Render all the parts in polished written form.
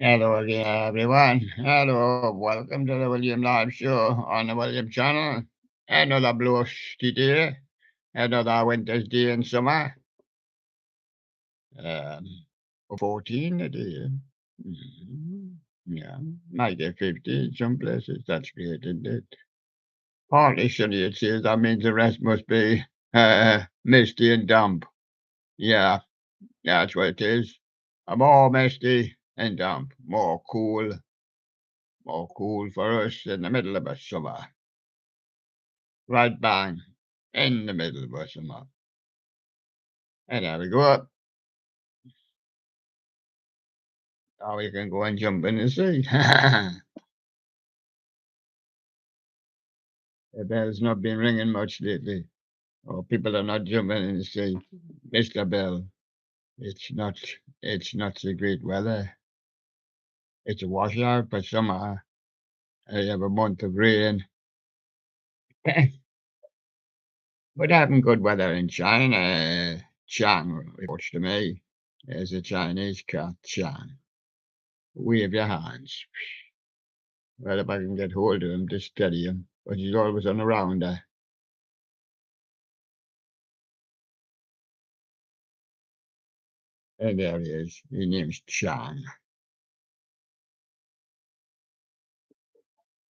Hello again, everyone. Hello, welcome to the William Live Show on the William channel. Another bluesty day, another winter's day in summer. Um, 14 it is. Yeah, might get 50 in some places. That's great, isn't it? Partly sunny it says. That means the rest must be misty and damp. Yeah, that's what it is. More misty and damp, more cool for us in the middle of a summer. Right bang in the middle of a summer. And there we go. Now we can go and jump in the sea. The bell's not been ringing much lately. Or people are not jumping in the sea. Mr. Bell, it's not so great weather. It's a washout for summer. You have a month of rain. But having good weather in China. Chang reports to me. There's a Chinese cat, Chang. Wave your hands. Well, if I can get hold of him to steady him. But he's always on the rounder. And there he is. His name's Chang.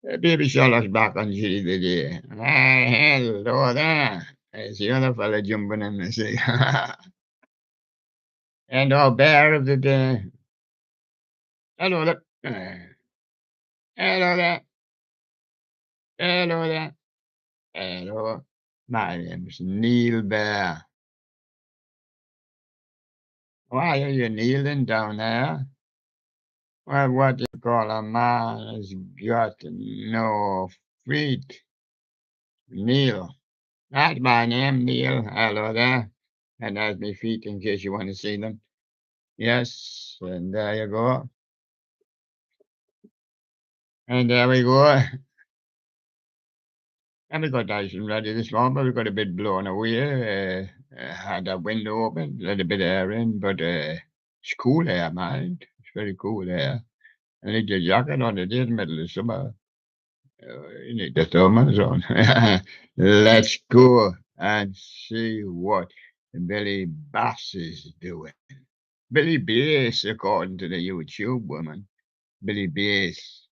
Baby Sherlock's back on duty today. Hello there. There's the other fella jumping in the sea. And our bear of the day. Hello there. Hello there. Hello there. Hello. My name's Neil Bear. Why are you kneeling down there? Well, what do you call a man has got no feet? Neil. That's my name, Neil. Hello there. And there's my feet in case you want to see them. Yes, and there you go. And there we go. And we got nice and ready this morning, but we got a bit blown away. Had that window open, let a bit of air in, but it's cool air, mind. It's very cool air. I need your jacket on it in the middle of summer. You need the thermals on. Let's go and see what Billy Bass is doing. Billy Bass, according to the YouTube woman. Billy Bass.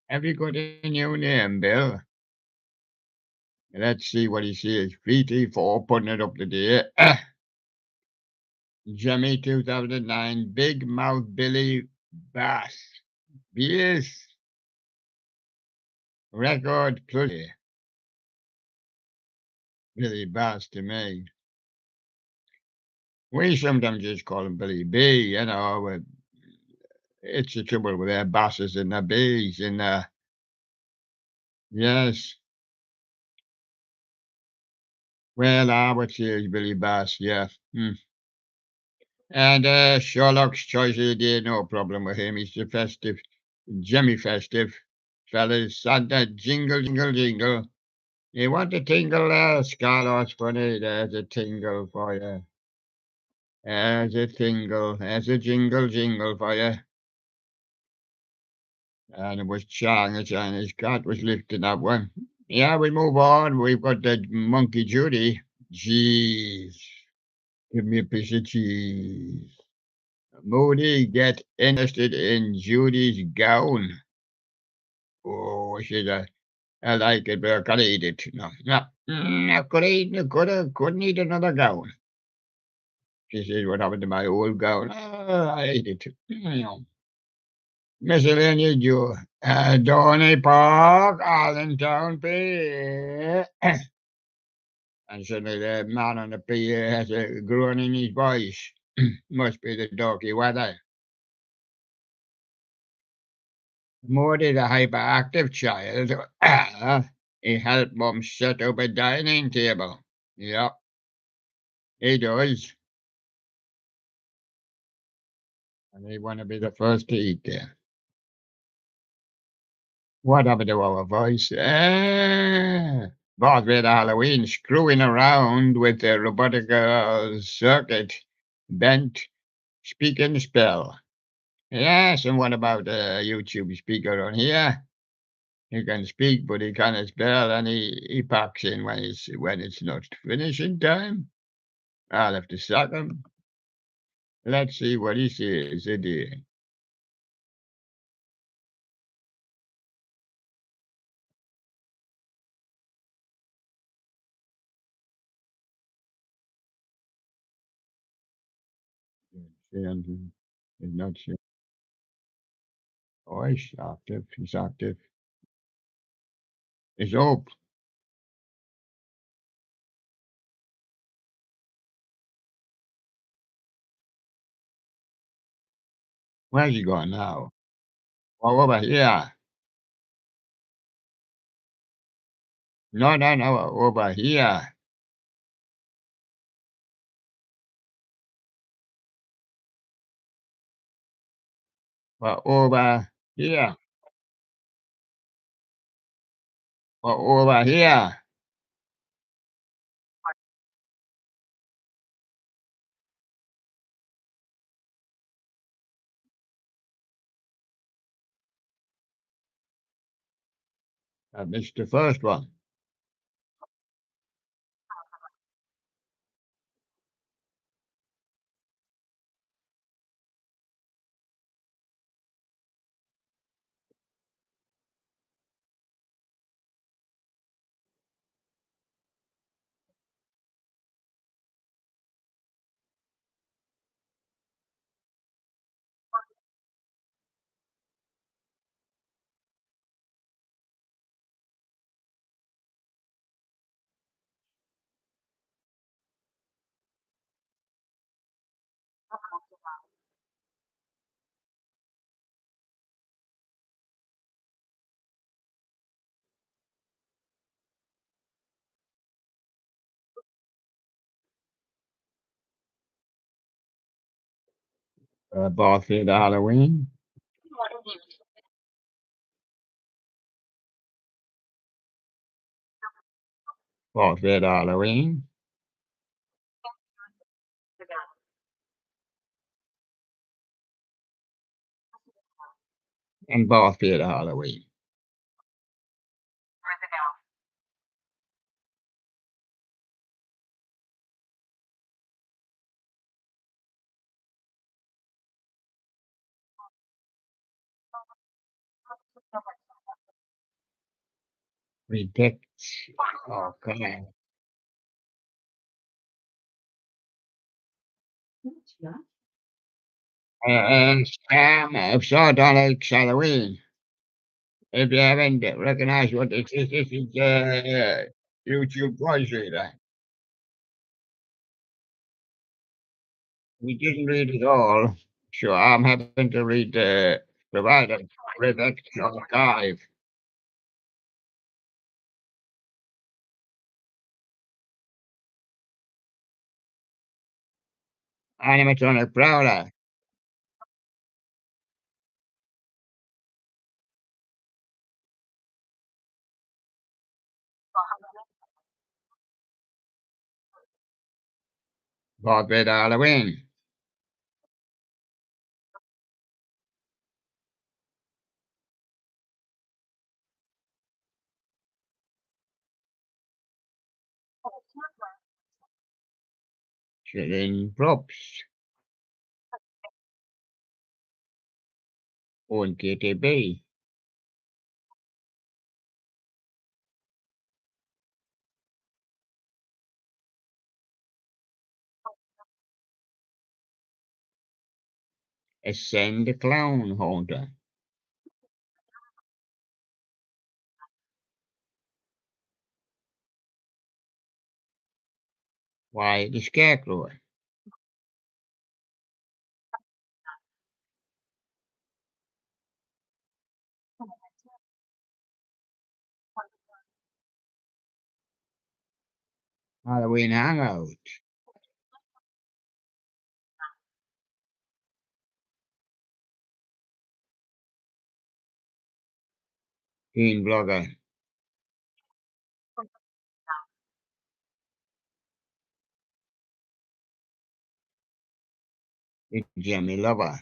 Have you got a new name, Bill? Let's see what he says. VT4 putting it up today. Jimmy 2009, Big Mouth Billy Bass. Bass. Record plus Billy Bass to me. We sometimes just call him Billy B, you know. It's the trouble with their basses and their B's and yes. Well, I would say it's Billy Bass, yeah. And Sherlock's choice of the day, no problem with him. He's the festive, Jimmy festive. Fellas, Santa jingle, jingle, jingle. You want a tingle there, Scarlet's funny. There's a tingle for you. There's a tingle. There's a jingle, jingle for you. And it was Chang, the Chinese cat, was lifting that one. Yeah, we move on. We've got the monkey Judy. Jeez. Give me a piece of cheese. Moody, get interested in Judy's gown. Oh, I like it, but I gotta eat it. No, no, I couldn't eat another gown. She says, what happened to my old gown? I ate it. Miscellaneous Joe. Donny Park, Allentown, PA. And suddenly the man on the PA has a groan in his voice. Must be the doggy weather. Morty, the hyperactive child, he helped Mum set up a dining table. Yep, he does. And he want to be the first to eat there. What happened to our voice? Both with Halloween screwing around with the robotic circuit bent speaking spell. Yes, and what about the YouTube speaker on here? He can speak, but he cannot spell, and he packs in when it's not finishing time. I'll have to sack him. Let's see what he says. And he's not sure. Oh, he's active. He's active. He's up. Where's he gone now? Oh, over here. No, no, no, over here. Over here. Over here. I missed the first one. Barfield Halloween. Barfield Halloween. And Barfield Halloween. Predict. Okay. And Scam of Sardonic Halloween. If you haven't recognized what this is YouTube voice reader. We didn't read it all, so I'm having to read the provider Revex archive. Animatronic Prowler. Barfield Halloween. Chilling Props. Und KTB. Ascend the Clown Hunter. Why the Scarecrow. Halloween Hangout. Teen Blogger. Jamie Lover.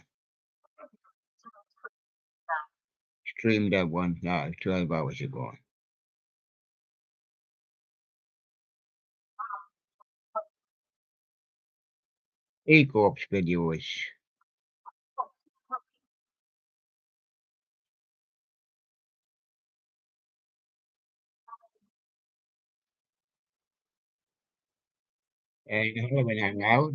streamed that one 12 hours ago. E-corps videos. And having hang out.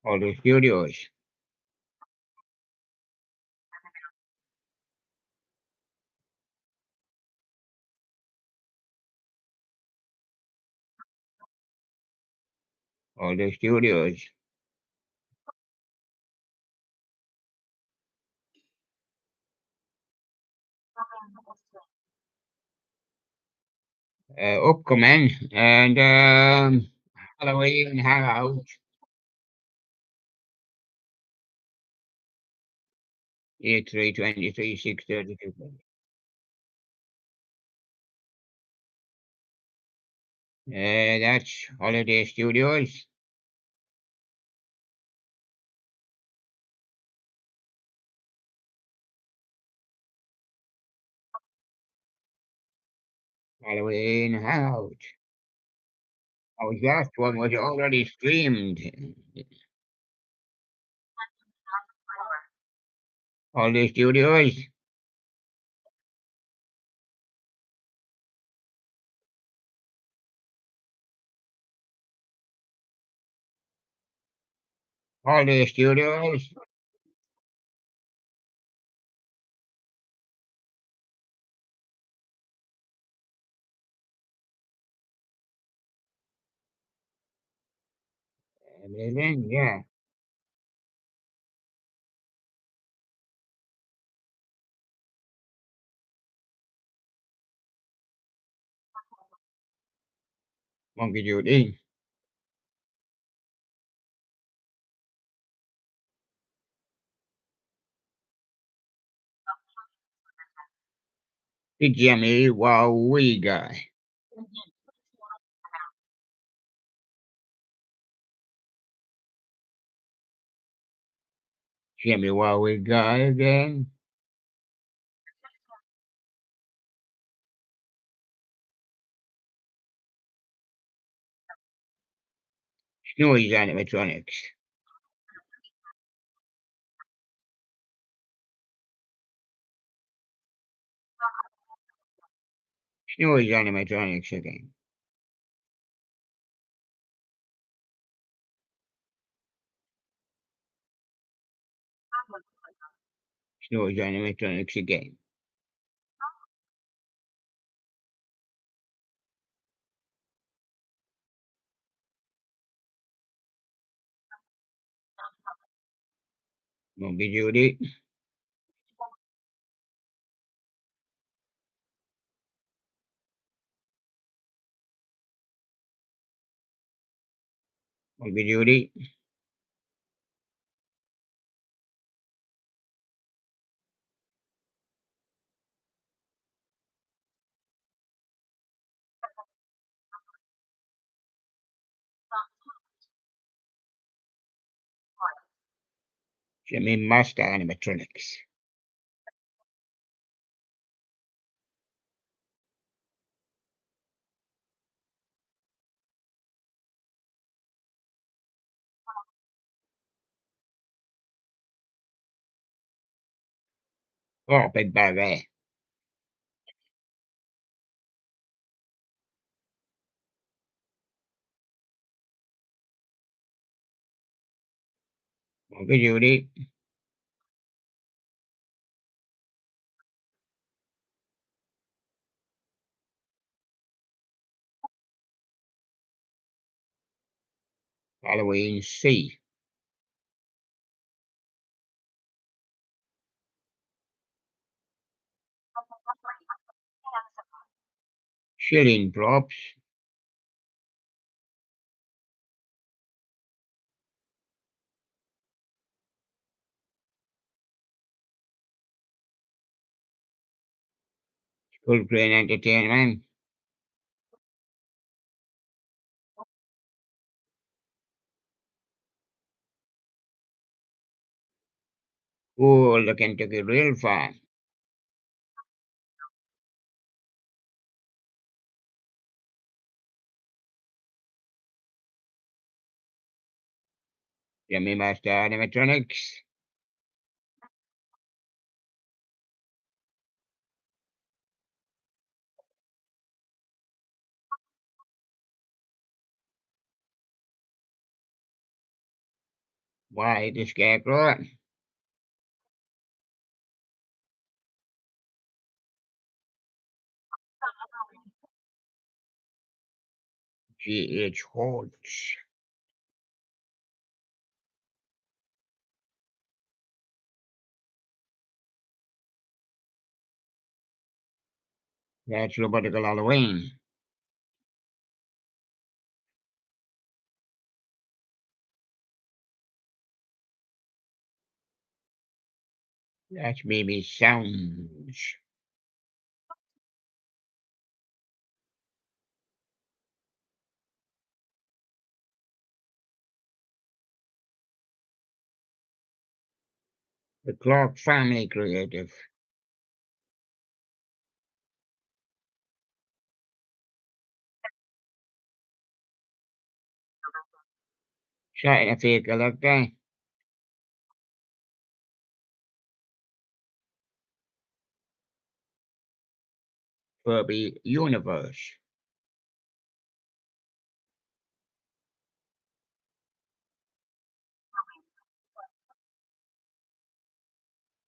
All the studios. All the studios. Upcoming and Halloween hangout. 8323 632. That's Holiday Studios. Halloween hangout. Oh, that one was already streamed. Holiday Studios. Holiday Studios. Everything, yeah. Monkey Judy. The Jimmy Wowee guy. Jimmy Wowee guy again. Snowy's animatronics. Snowy's animatronics again. Snowy's animatronics again. Monkey Judy. Monkey Judy. Jimmy Master animatronics. Oh, Big Barry. Monkey Judy. Halloween C. Shilling props. Full Crane Entertainment. Oh, the Kentucky Real Farm. Jimmy Master Animatronics. Why the Scarecrow? G.H. Holtz. That's Robotical Halloween. That's Baby Sounds. The Clark Family Creative. Shot a fake collector. Furby Universe.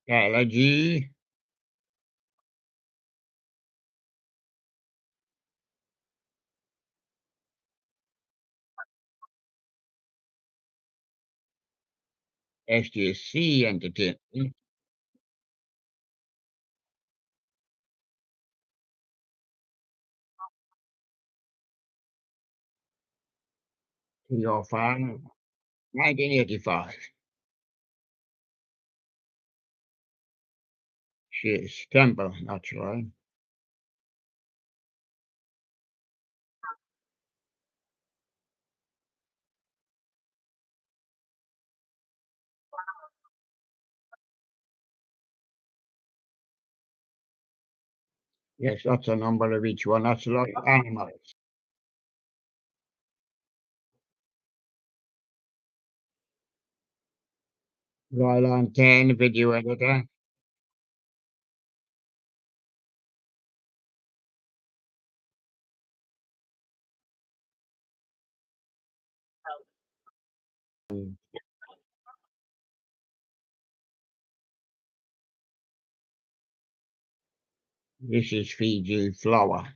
Tyler G. STC Entertainment. 305. 1985. She's Temple, that's right. Yes, that's a number of each one. That's a lot of animals. Royal on 10, video editor. This is Fiji Flower.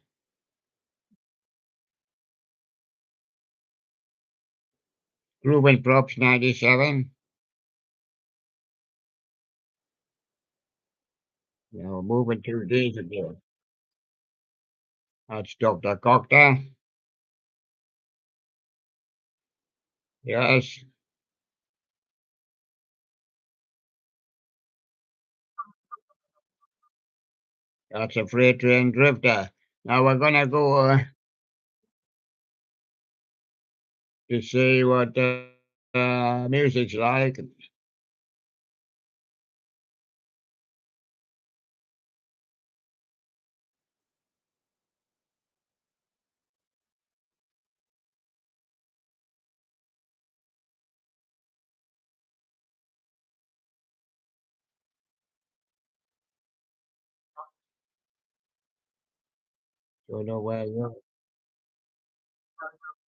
Ruben Props 97. Moving 2 days ago. That's Dr. Cocktail. Yes, that's a freight train drifter. Now we're gonna go to see what music's like. Don't know where you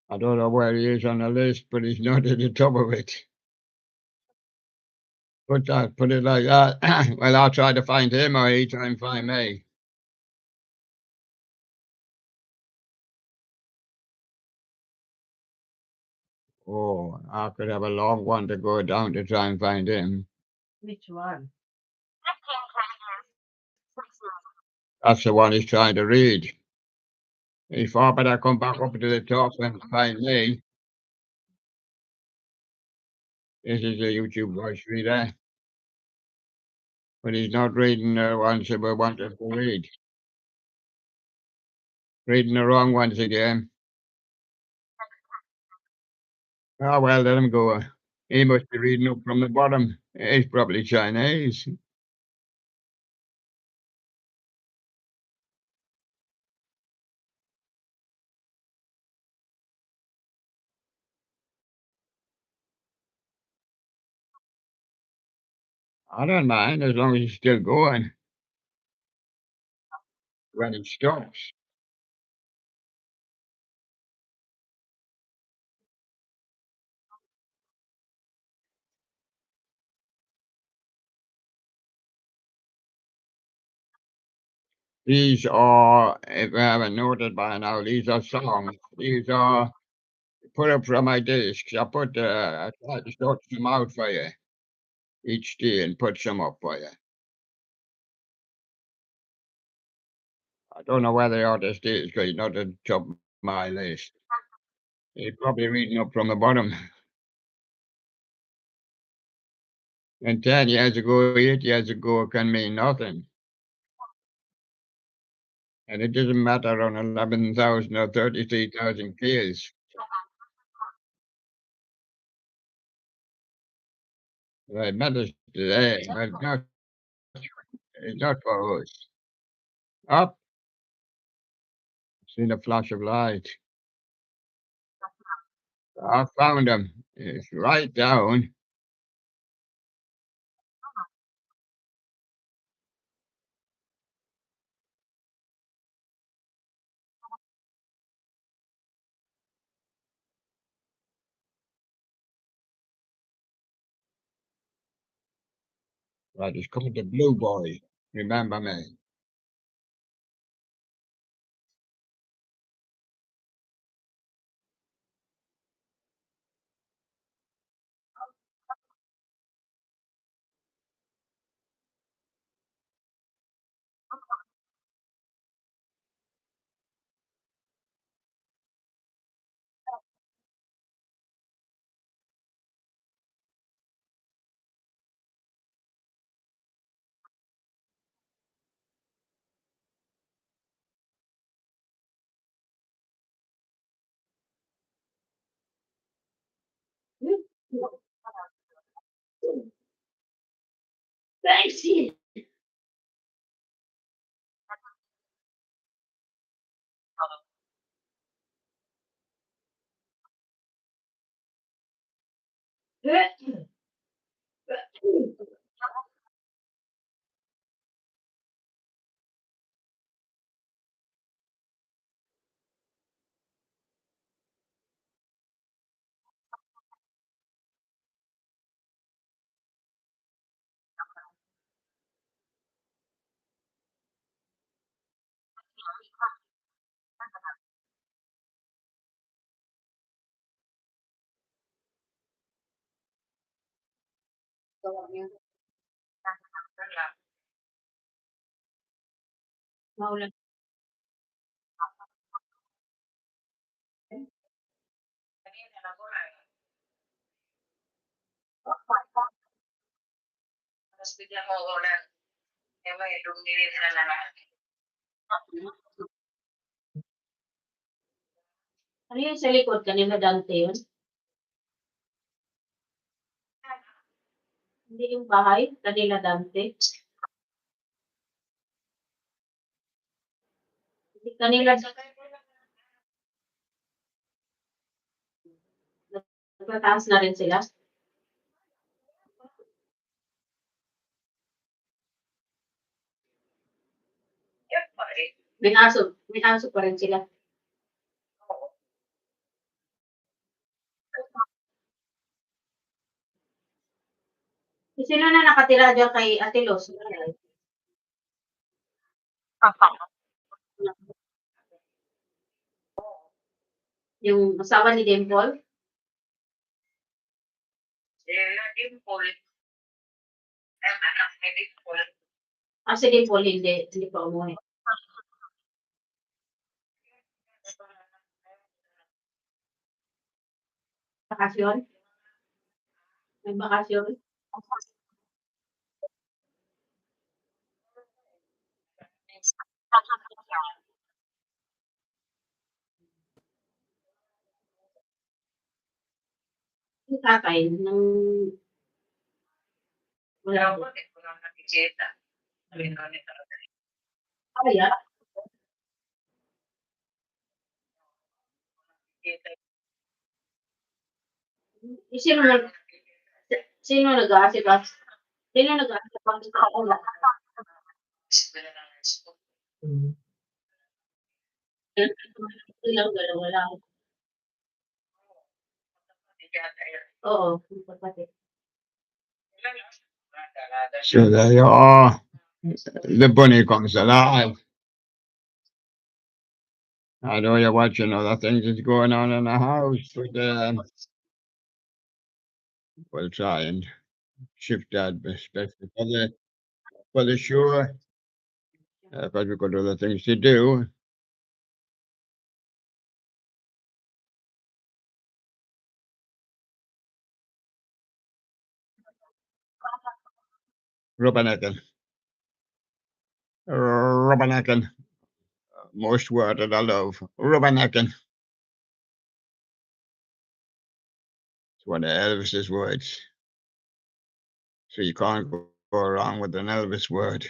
I don't know where he is on the list, but he's not at the top of it. Put it like that. Well, I'll try to find him, or he try and find me. Oh, I could have a long one to go down to try and find him. Which one? That's the one he's trying to read. He's far better come back up to the top and find me. This is a YouTube voice reader, but he's not reading the ones that we want him to read. Reading the wrong ones again. Oh, well, let him go. He must be reading up from the bottom. He's probably Chinese. I don't mind as long as he's still going when he stops. These are, if I haven't noted by now, these are songs. These are put up from my discs. I try to sort some out for you each day and put some up for you. I don't know where the artist is because he's not at the top of my list. He's probably reading up from the bottom. And 10 years ago, 8 years ago can mean nothing. And it doesn't matter on 11,000 or 33,000 kids. It matters today, but it's not for us. Up, seen a flash of light. I found him. It's right down. Right, it's called the Blue Boy. Remember me. Ano yun sa likod, kanina Dante yun? Hindi yung bahay, kanila Dante. Hindi kanila, nagtataas na rin sila. May aso pa rin sila. Sino na nakatira dyan kay Ate Los? Yung asawa ni Dimple? Ah, si Dimple hindi pa umuwi. Bakasyon? May bakasyon? Yung tatay ng Wala po, eh, walang nakikita. Malinaw nito. Kaya? Eh, sino nag-aasikaso? Sino nag-aasikaso sa kanila? Hmm. Silang dalawa lang. Oo, magkapatid. So there you are. The bunny comes alive. I know you're watching other things that's going on in the house, but we'll try and shift that, especially for the show, because we've got other things to do. Rubbernecking. Rubbernecking. Most word that I love. Rubbernecking. It's one of Elvis's words. So you can't go wrong with an Elvis word.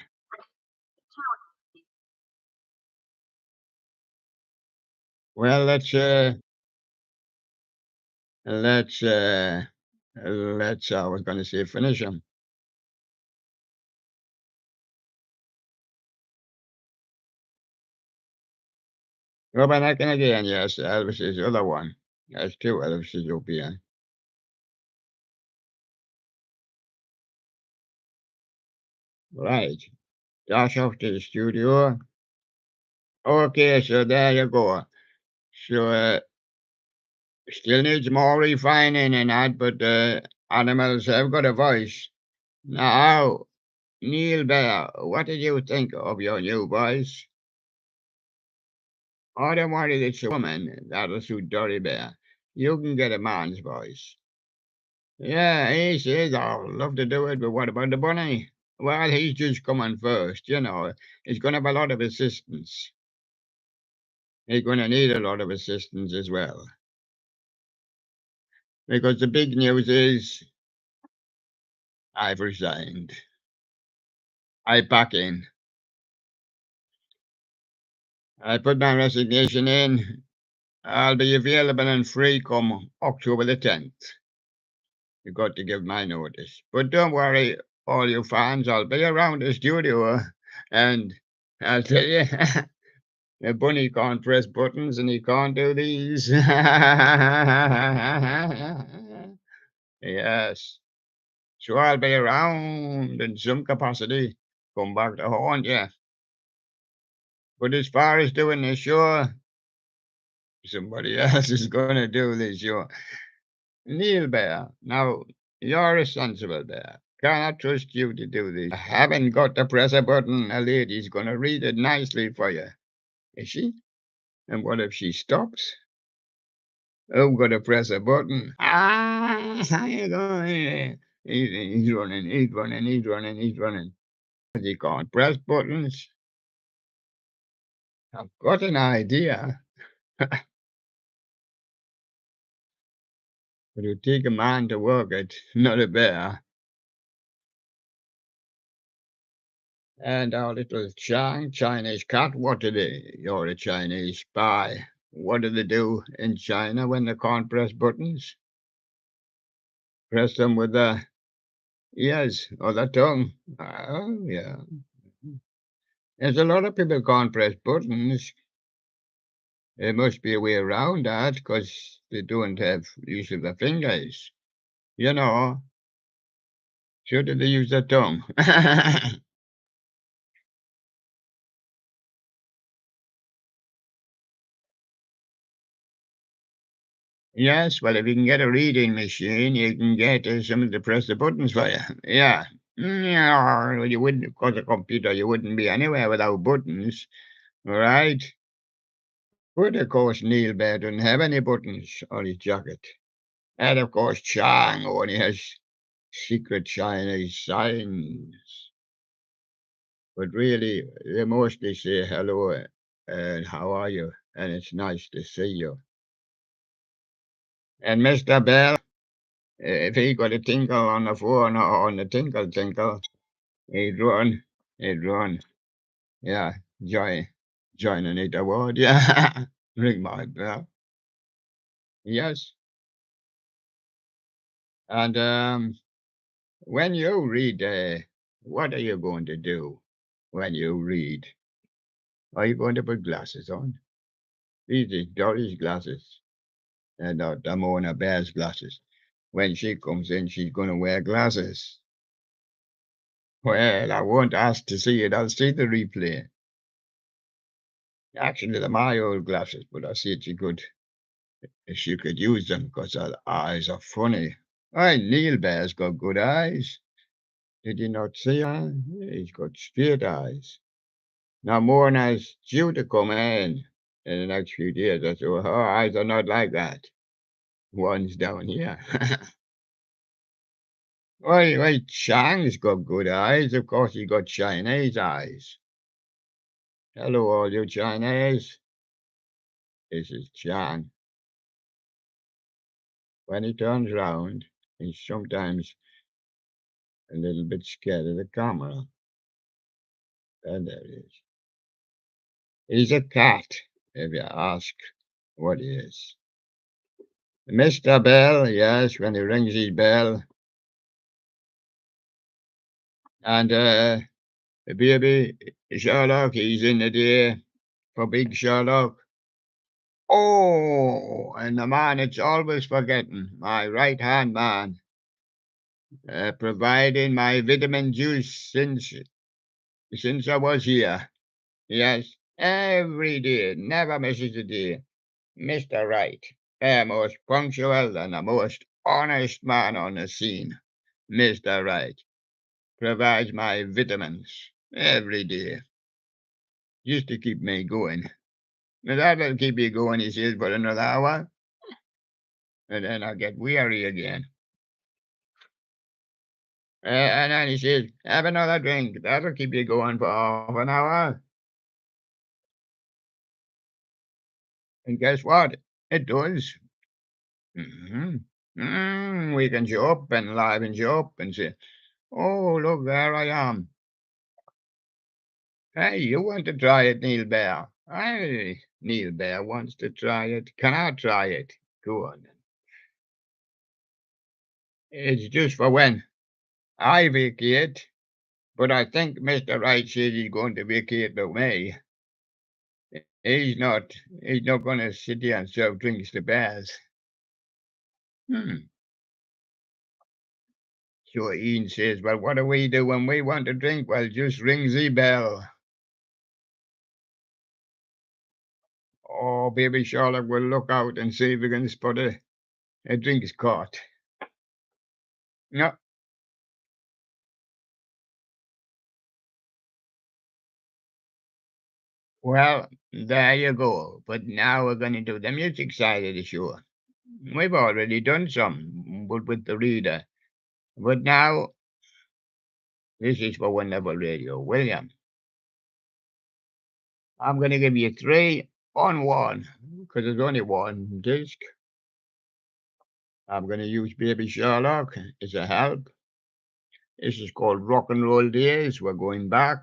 Well, let's I was going to say finish him. Rubbernecking again, yes. Elvis's other one. There's two Elvises up here. Right. Dash off to the studio. Okay, so there you go. So still needs more refining and that, but animals have got a voice. Now, Neil Bear, what did you think of your new voice? I don't worry, it's a woman. That'll suit Dory Bear. You can get a man's voice. Yeah, he says, I'd love to do it, but what about the bunny? Well, he's just coming first, you know. He's going to have a lot of assistance. He's going to need a lot of assistance as well. Because the big news is I've resigned. I back in. I put my resignation in. I'll be available and free come October the 10th. You got to give my notice. But don't worry, all you fans, I'll be around the studio and I'll tell you, the bunny can't press buttons and he can't do these. Yes. So I'll be around in some capacity. Come back to haunt you. But as far as doing the show, somebody else is going to do the show. Neil Bear, now you're a sensible bear. Can I trust you to do this? I haven't got to press a button. A lady's going to read it nicely for you. Is she? And what if she stops? I'm going to press a button. Ah, how you going? He's running, he's running, he's running, he's running. He can't press buttons. I've got an idea. It would take a man to work it, not a bear. And our little Chinese cat, what do they? You're a Chinese spy. What do they do in China when they can't press buttons? Press them with the ears or the tongue. Oh, yeah. There's a lot of people can't press buttons. There must be a way around that because they don't have use of their fingers. You know, should they use their tongue? Yes, well, if you can get a reading machine, you can get someone to press the buttons for you. Yeah. Yeah, well, you wouldn't, because a computer, you wouldn't be anywhere without buttons, all right? But of course, Neil Bear doesn't have any buttons on his jacket. And of course, Chang only has secret Chinese signs. But really, they mostly say hello and how are you? And it's nice to see you. And Mr. Bell, If he got a tinkle on the phone or on the tinkle tinkle, he'd run. He'd run. Yeah, join Anita Ward. Yeah, ring my bell. Yes, and when you read, what are you going to do when you read? Are you going to put glasses on? These are Dory's glasses, and not Damona Bear's glasses. When she comes in, she's going to wear glasses. Well, I won't ask to see it. I'll see the replay. Actually, they're my old glasses, but I said she could use them because her eyes are funny. Why, Neil Bear's got good eyes. Did you not see her? He's got straight eyes. Now, Mona's due to come in the next few days or so. Her eyes are not like that. One's down here. Why, Chang's got good eyes. Of course, he got Chinese eyes. Hello, all you Chinese. This is Chang. When he turns round, he's sometimes a little bit scared of the camera. And there he is. He's a cat, if you ask what he is. Mr. Bell, yes, when he rings his bell. And baby Sherlock, he's in the day for big Sherlock. Oh, and the man it's always forgetting, my right hand man, providing my vitamin juice since I was here. Yes, every day, never misses a day. Mr. Right, the most punctual and the most honest man on the scene. Mr. Right provides my vitamins every day just to keep me going. Now that'll keep you going, he says, for another hour, and then I'll get weary again. And then he says, have another drink. That'll keep you going for half an hour. And guess what? It does. We can show up and live and show up and say, oh, look, there I am. Hey, you want to try it, Neil Bear? Hey, Neil Bear wants to try it. Can I try it? Go on. It's just for when I vacate, but I think Mr. Wright says he's going to vacate with me. He's not. He's not going to sit here and serve drinks to bears. Hmm. So Ian says, well, what do we do when we want to drink? Well, just ring the bell. Oh, baby Charlotte will look out and see if we can spot a drinks cart. No. Well, there you go. But now we're going to do the music side of the show. We've already done some, but with the reader. But now, this is for Wonderful Radio. William, I'm going to give you 3 on 1, because there's only one disc. I'm going to use Baby Sherlock as a help. This is called Rock and Roll Days. We're going back.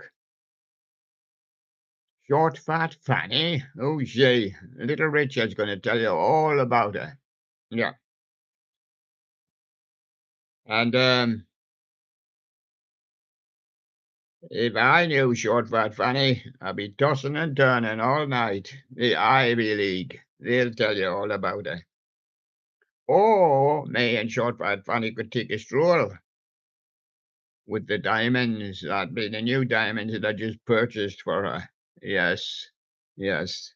Short Fat Fanny. Oh, gee. Little Richard's going to tell you all about her. Yeah. And if I knew Short Fat Fanny, I'd be tossing and turning all night. The Ivy League. They'll tell you all about her. Or me and Short Fat Fanny could take a stroll with the diamonds. That'd be the new diamonds that I just purchased for her. Yes. Yes.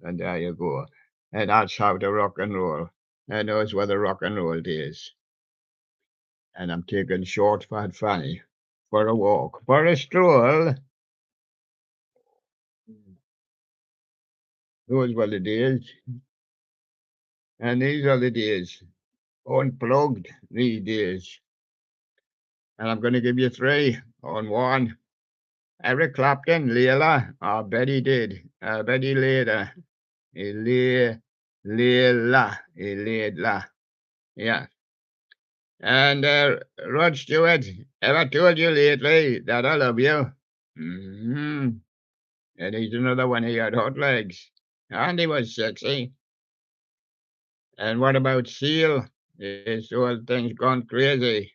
And there you go. And that's how to rock and roll. And those were the rock and roll days. And I'm taking Short Fat Fanny for a walk, for a stroll. Those were the days. And these are the days. Unplugged these days. And I'm going to give you 3 on 1. Eric Clapton, Leela. I bet he did. I bet he laid her. He lay, Leela. He laid la. Yeah. And Rod Stewart, have I told you lately that I love you? Hmm. And he's another one. He had hot legs. And he was sexy. And what about Seal? His whole thing's gone crazy.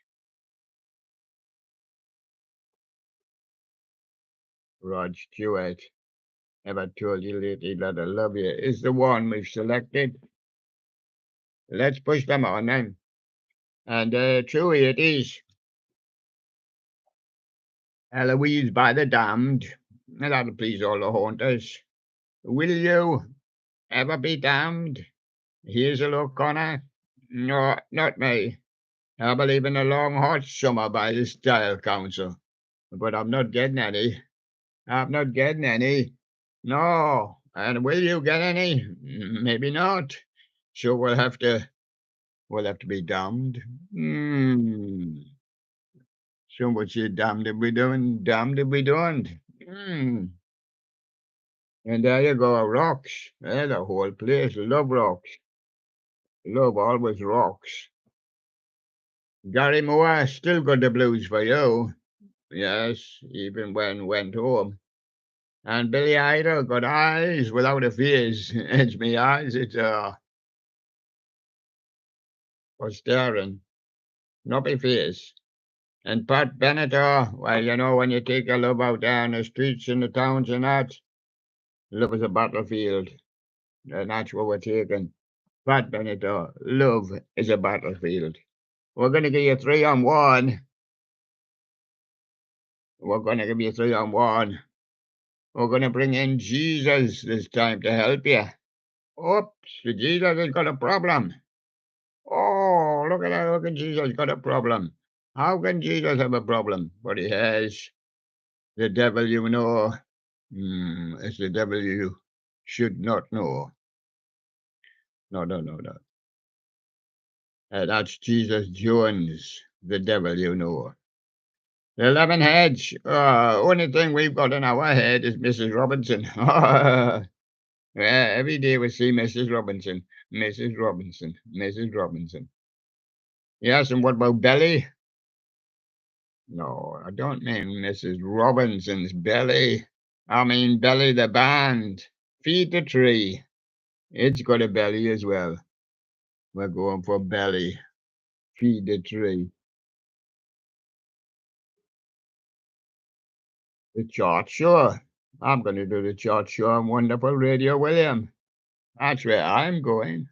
Rod Stewart, have I told you lately that I love you? Is the one we've selected. Let's push them on then. And truly it is. Eloise by the Damned. That'll please all the haunters. Will you ever be damned? Here's a look, Connor. No, not me. I believe in a long hot summer by the Style Council. But I'm not getting any. I'm not getting any. No. And will you get any? Maybe not. So we'll have to be damned. So what you damned if we doing, damned if we don't. And there you go, rocks. The whole place, love rocks. Love always rocks. Gary Moore still got the blues for you. Yes, even when went home. And Billy Idol got eyes without a face. It's me eyes, it's for staring, not my face. And Pat Benatar, well, when you take a love out there in the streets and the towns and that, love is a battlefield. And that's what we're taking. Pat Benatar, love is a battlefield. We're going to give you 3-on-1. We're going to give you 3-on-1. We're going to bring in Jesus this time to help you. Oops, Jesus has got a problem. Oh, look at that. Look at Jesus got a problem. How can Jesus have a problem? But he has. The devil you know. It's the devil you should not know. No, no, no, no. That's Jesus Jones, the devil you know. The 11 heads. Only thing we've got in our head is Mrs. Robinson. Yeah, every day we see Mrs. Robinson, Mrs. Robinson, Mrs. Robinson. Yes, and what about Belly? No, I don't mean Mrs. Robinson's belly. I mean Belly the band. Feed the tree. It's got a belly as well. We're going for Belly. Feed the tree. The chart show. I'm going to do the chart show on Wonderful Radio William. That's where I'm going.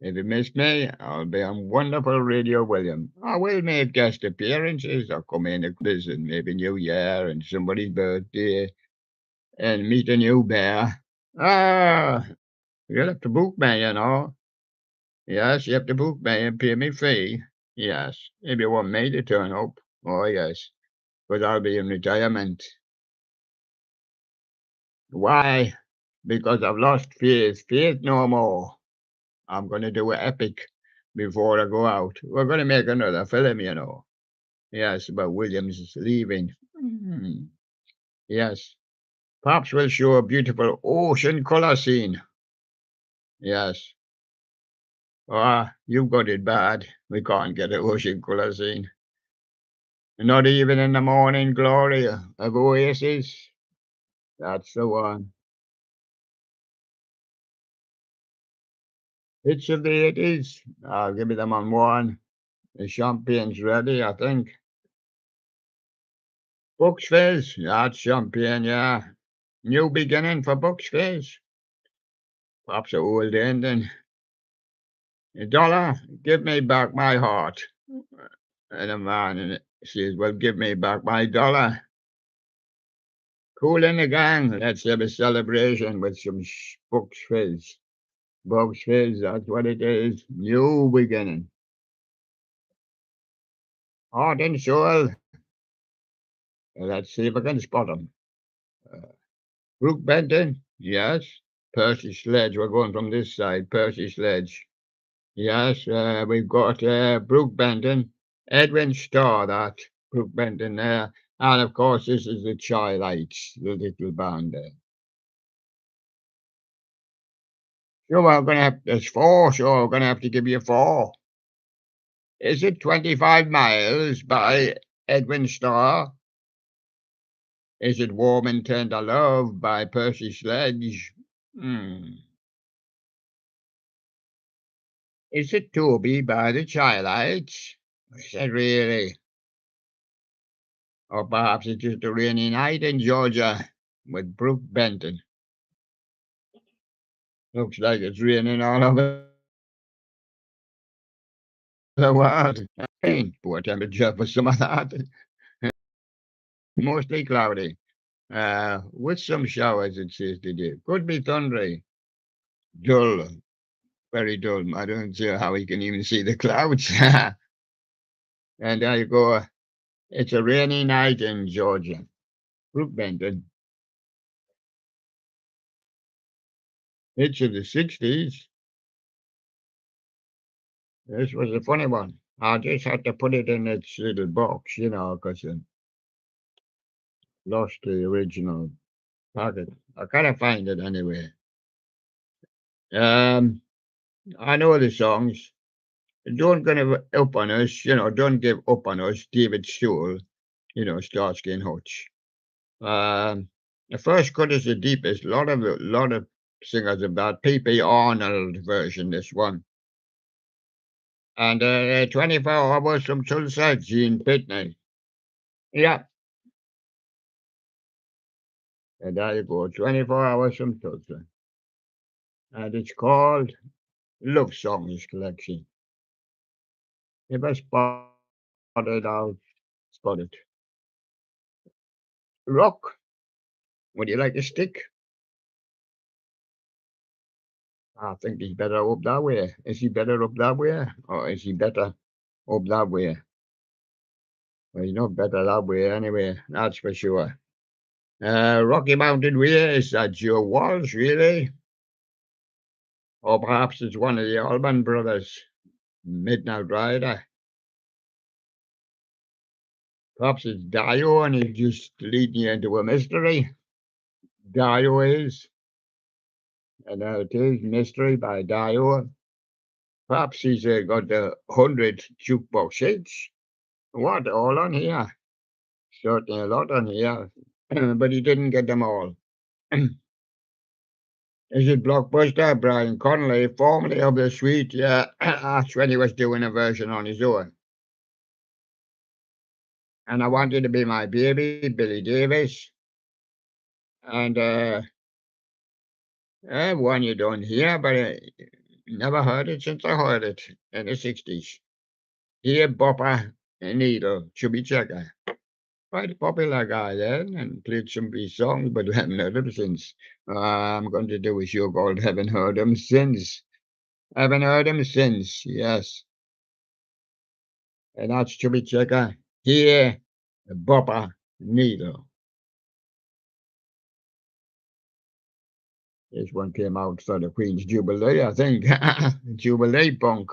If you miss me, I'll be on Wonderful Radio William. I will make guest appearances. I'll come in to visit maybe New Year and somebody's birthday and meet a new bear. Ah, you'll have to book me. Yes, you have to book me and pay me fee. Yes, if you want me to turn up. Oh, yes, but I'll be in retirement. Why? Because I've lost faith. Faith no more. I'm going to do an epic before I go out. We're going to make another film. Yes, about Williams leaving. Yes. Pops will show a beautiful ocean color scene. Yes. You've got it bad. We can't get an ocean color scene. Not even in the morning glory of Oasis. That's the one. Hits of the 80s. I'll give you them on one. The champagne's ready, I think. Bucks Fizz. That's champagne, yeah. New beginning for Bucks Fizz. Perhaps a old ending. A dollar, give me back my heart. And a man says, well, give me back my dollar. Cool in the gang. Let's have a celebration with some Bucks Fizz. Bucks Fizz, that's what it is. New beginning. Heart and soul. Let's see if I can spot him. Brooke Benton, yes. Percy Sledge, we're going from this side. Percy Sledge. Yes, we've got Brooke Benton, Edwin Starr, that Brooke Benton there, and of course this is the Chi-Lites, the little band there. So we're gonna have there's four, so we're gonna have to give you four. Is it 25 Miles by Edwin Starr? Is it Warm and Tender Love by Percy Sledge? Hmm. Is it Toby by the Childlights? Is it really? Or perhaps it's just a rainy night in Georgia with Brooke Benton. Looks like it's raining all over the world. Ain't poor temperature for some of that. Mostly cloudy. With some showers, it says today. Could be thundery. Dull. Very dull. I don't see how you can even see the clouds. And there you go. It's a rainy night in Georgia. Brooke Benton. It's in the 60s. This was a funny one. I just had to put it in its little box, because I lost the original packet. I gotta find it anyway. Um, I know the songs. Don't give up on us, don't give up on us. David Stewart, Starsky and Hutch. The first cut is the deepest. A lot of singers of that. P.P. Arnold version, this one. And 24 hours from Tulsa, Gene Pitney. Yeah, and there you go. 24 hours from Tulsa. And it's called Love Songs Collection. If I spot it out, spot it. Rock, would you like a stick? I think he's better up that way. Is he better up that way? Or is he better up that way? Well, he's not better that way anyway, that's for sure. Rocky Mountain Way, is that Joe Walsh, really? Or perhaps it's one of the Allman Brothers, Midnight Rider. Perhaps it's Dio and he's just leading you into a mystery. Dio is, and it is Mystery by Dio. Perhaps he's got the 100 jukebox hits. What, all on here? Certainly a lot on here, but he didn't get them all. Is it Blockbuster? Brian Connolly, formerly of the Sweet, yeah, that's when he was doing a version on his own. And I Wanted to Be My Baby, Billy Davis. And one you don't hear, but never heard it since I heard it in the 60s. Here, Bopper Needle, Chubby Checker. Quite a popular guy then, and played some of his songs, but we haven't heard him since. I'm going to do a show called Haven't Heard Him Since. Haven't heard him since, yes. And that's Chubby Checker. Here, Bopper Needle. This one came out for the Queen's Jubilee, I think. Jubilee punk.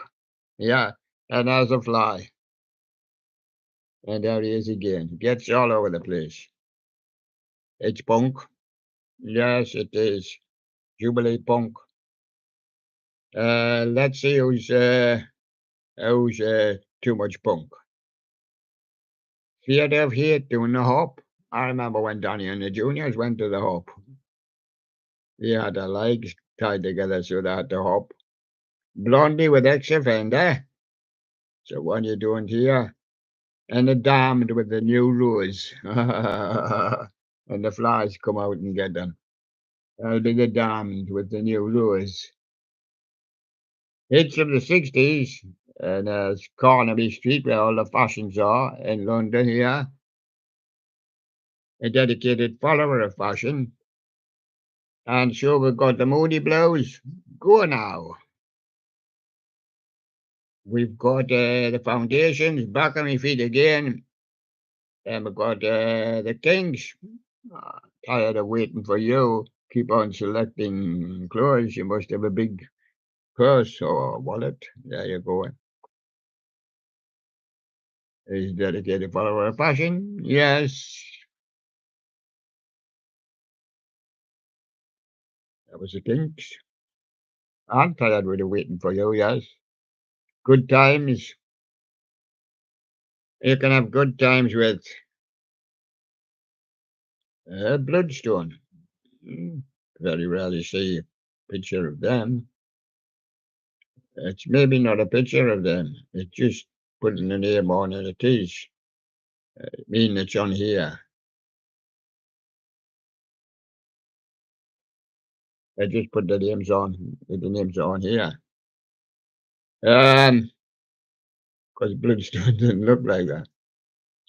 Yeah, and as a fly. And there he is again. Gets all over the place. It's punk. Yes, it is. Jubilee punk. Let's see who's too much punk. Theatre of Hate doing the hop. I remember when Donny and the Juniors went to the hop. They had their legs tied together so they had to hop. Blondie with Ex-Offender. So what are you doing here? And the Damned with the New Rose. And the flies come out and get them. That'll be the Damned with the New Rose. Hits from the 60s, and it's Carnaby Street, where all the fashions are in London here. A dedicated follower of fashion. And so we've got the Moody Blues. Go now. We've got the Foundations, back on my feet again. And we've got the Kings. Tired of waiting for you. Keep on selecting clothes. You must have a big purse or wallet. There you go. Is dedicated follower of fashion? Yes. That was the Kings. I'm tired with the waiting for you, yes. Good times. You can have good times with Bloodstone. Mm, very rarely see a picture of them. It's maybe not a picture of them. It's just putting the name on and it is. Mean it's on here. I just put the names on here. Because Bloodstone didn't look like that.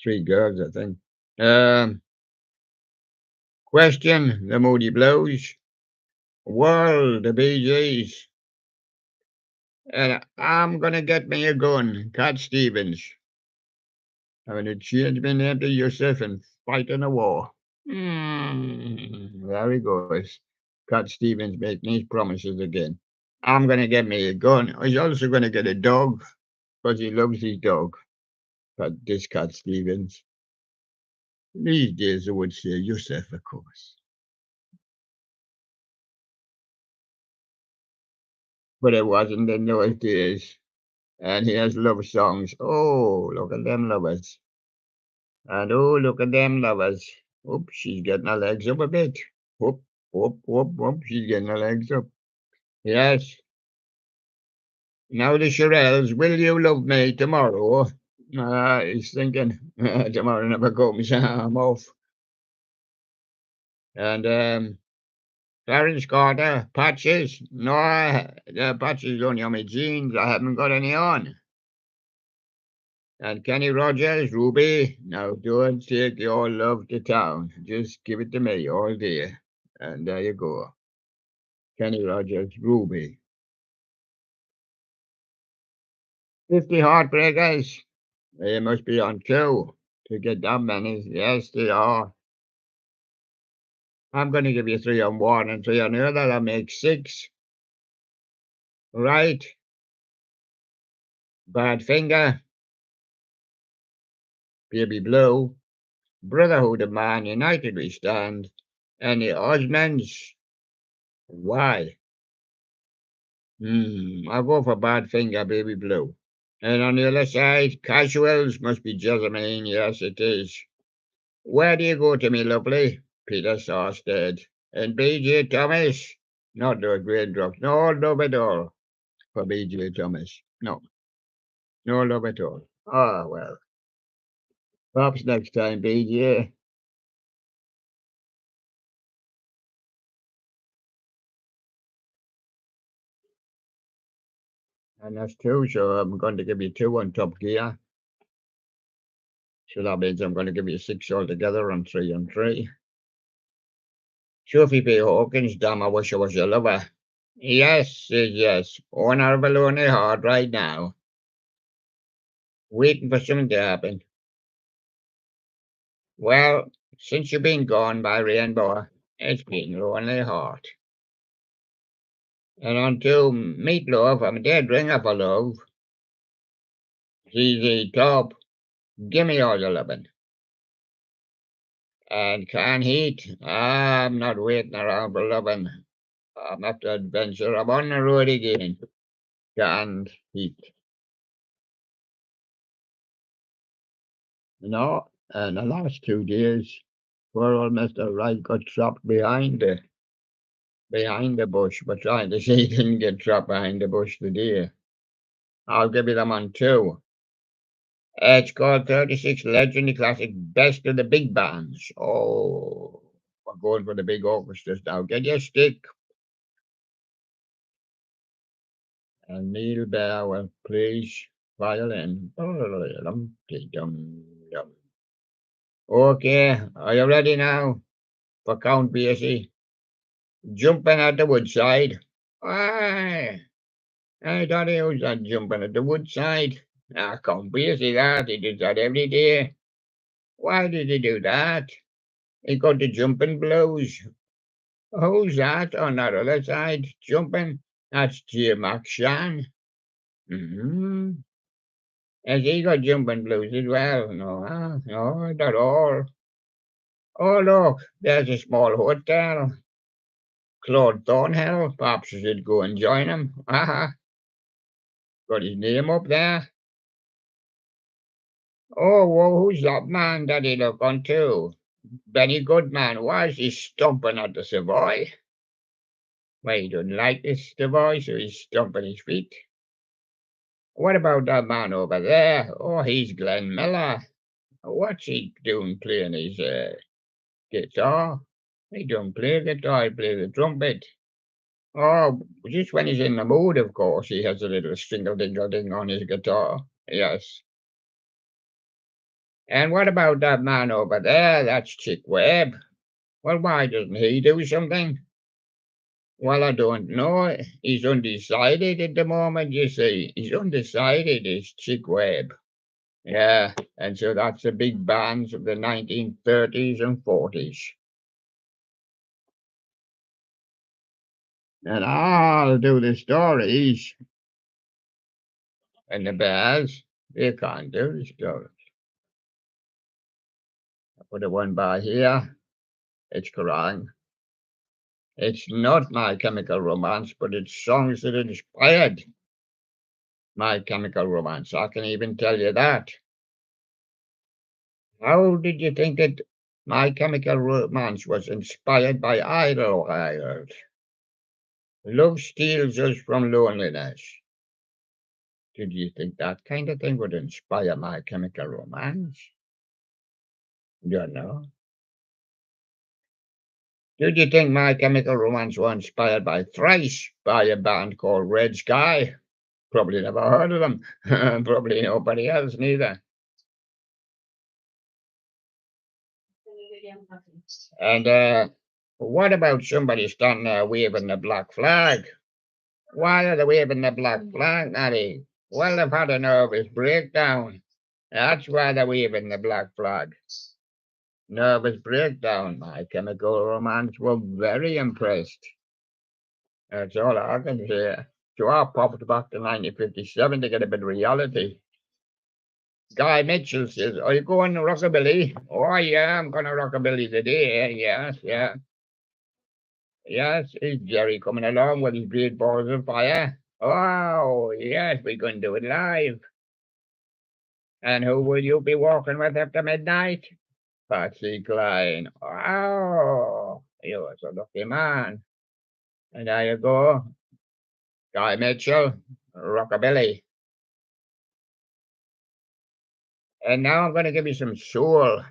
Three girls, I think. Um, Question, the Moody Blues. World, the Bee Gees. And I'm gonna get me a gun, Cat Stevens. I'm gonna change my name to Yusuf and fight in a war. There he goes. Cat Stevens making his promises again. I'm gonna get me a gun. He's also gonna get a dog because he loves his dog. But this Cat Stevens. These days I would say Yusuf, of course. But it wasn't in those days. And he has love songs. Oh, look at them lovers. And oh, look at them lovers. Whoop, she's getting her legs up a bit. Whoop, whoop, whoop, whoop, she's getting her legs up. Yes. Now the Shirelles, will you love me tomorrow? He's thinking, tomorrow never comes, I'm off. And Clarence Carter, patches. No, the patches only on my jeans. I haven't got any on. And Kenny Rogers, Ruby, now don't take your love to town. Just give it to me all day. And there you go. Kenny Rogers, Ruby. 50 Heartbreakers. They must be on two to get that many. Yes, they are. I'm going to give you three on one and three on the other. That'll make six. Right. Badfinger. Baby Blue. Brotherhood of Man, United we stand. And the Osmonds. Why? I'll go for Badfinger, Baby Blue. And on the other side, Casuals must be Jessamine. Yes, it is. Where do you go to me, lovely? Peter Sarsted. And B.J. Thomas? Not those raindrops. No love at all for B.J. Thomas. No, no love at all. Ah, well. Perhaps next time, B.J. And that's two, so I'm going to give you two on Top Gear. So that means I'm going to give you six altogether on three and three. Sophie P. Hawkins, damn, I wish I was your lover. Yes, yes. On our baloney hard right now. Waiting for something to happen. Well, since you've been gone by Rainbow, it's been lonely heart. And until Meatloaf, I'm a dead ringer for love. ZZ Top, gimme all your lovin'. And Can Heat, I'm not waiting around for lovin'. I'm after adventure, I'm on the road again. Can Heat. No, and the last 2 days, poor old Mr. Wright got trapped behind the bush, but trying to see he didn't get trapped behind the bush today. I'll give you them on two. It's called 36 Legendary Classic Best of the Big Bands. Oh, we're going for the big orchestras now. Get your stick. And Neil Bear will please violin. Okay, are you ready now for Count Basie? Jumping at the woodside. Aye. I thought he was jumping at the woodside. Count Basie that. He did that every day. Why did he do that? He got the jumping blues. Who's that on that other side jumping? That's Jim McShan. Mm-hmm. Has he got jumping blues as well? No, no, not all. Oh, look, there's a small hotel. Claude Thornhill. Perhaps I should go and join him. Got his name up there. Oh, well, who's that man that he look on to? Benny Goodman. Why is he stomping at the Savoy? Well, he doesn't like this Savoy, so he's stomping his feet. What about that man over there? Oh, he's Glenn Miller. What's he doing playing his guitar? He don't play guitar, he plays the trumpet. Oh, just when he's in the mood, of course, he has a little stringle-dingle-ding on his guitar. Yes. And what about that man over there? That's Chick Webb. Well, why doesn't he do something? Well, I don't know. He's undecided at the moment, you see. He's undecided, is Chick Webb. Yeah, and so that's the big bands of the 1930s and 40s. And I'll do the stories, and the bears, they can't do the stories. I put the one by here. It's Quran. It's not My Chemical Romance, but it's songs that inspired My Chemical Romance. I can even tell you that. How did you think that My Chemical Romance was inspired by Idlewild? Love steals us from loneliness. Did you think that kind of thing would inspire My Chemical Romance? Don't know. Did you think My Chemical Romance was inspired by Thrice, by a band called Red Sky? Probably never heard of them. Probably nobody else neither. And what about somebody standing there waving the black flag? Why are they waving the black flag, Natty? Well, they've had a nervous breakdown. That's why they're waving the black flag. Nervous breakdown. My Chemical Romance were very impressed. That's all I can say. So I popped back to 1957 to get a bit of reality. Guy Mitchell says, "Are you going to rockabilly?" Oh, yeah, I'm going to rockabilly today. Yes, yeah. Yes, is Jerry coming along with his great balls of fire? Oh, yes, we're going to do it live. And who will you be walking with after midnight? Patsy Cline. Oh, you're a lucky man. And there you go. Guy Mitchell, rockabilly. And now I'm going to give you some soul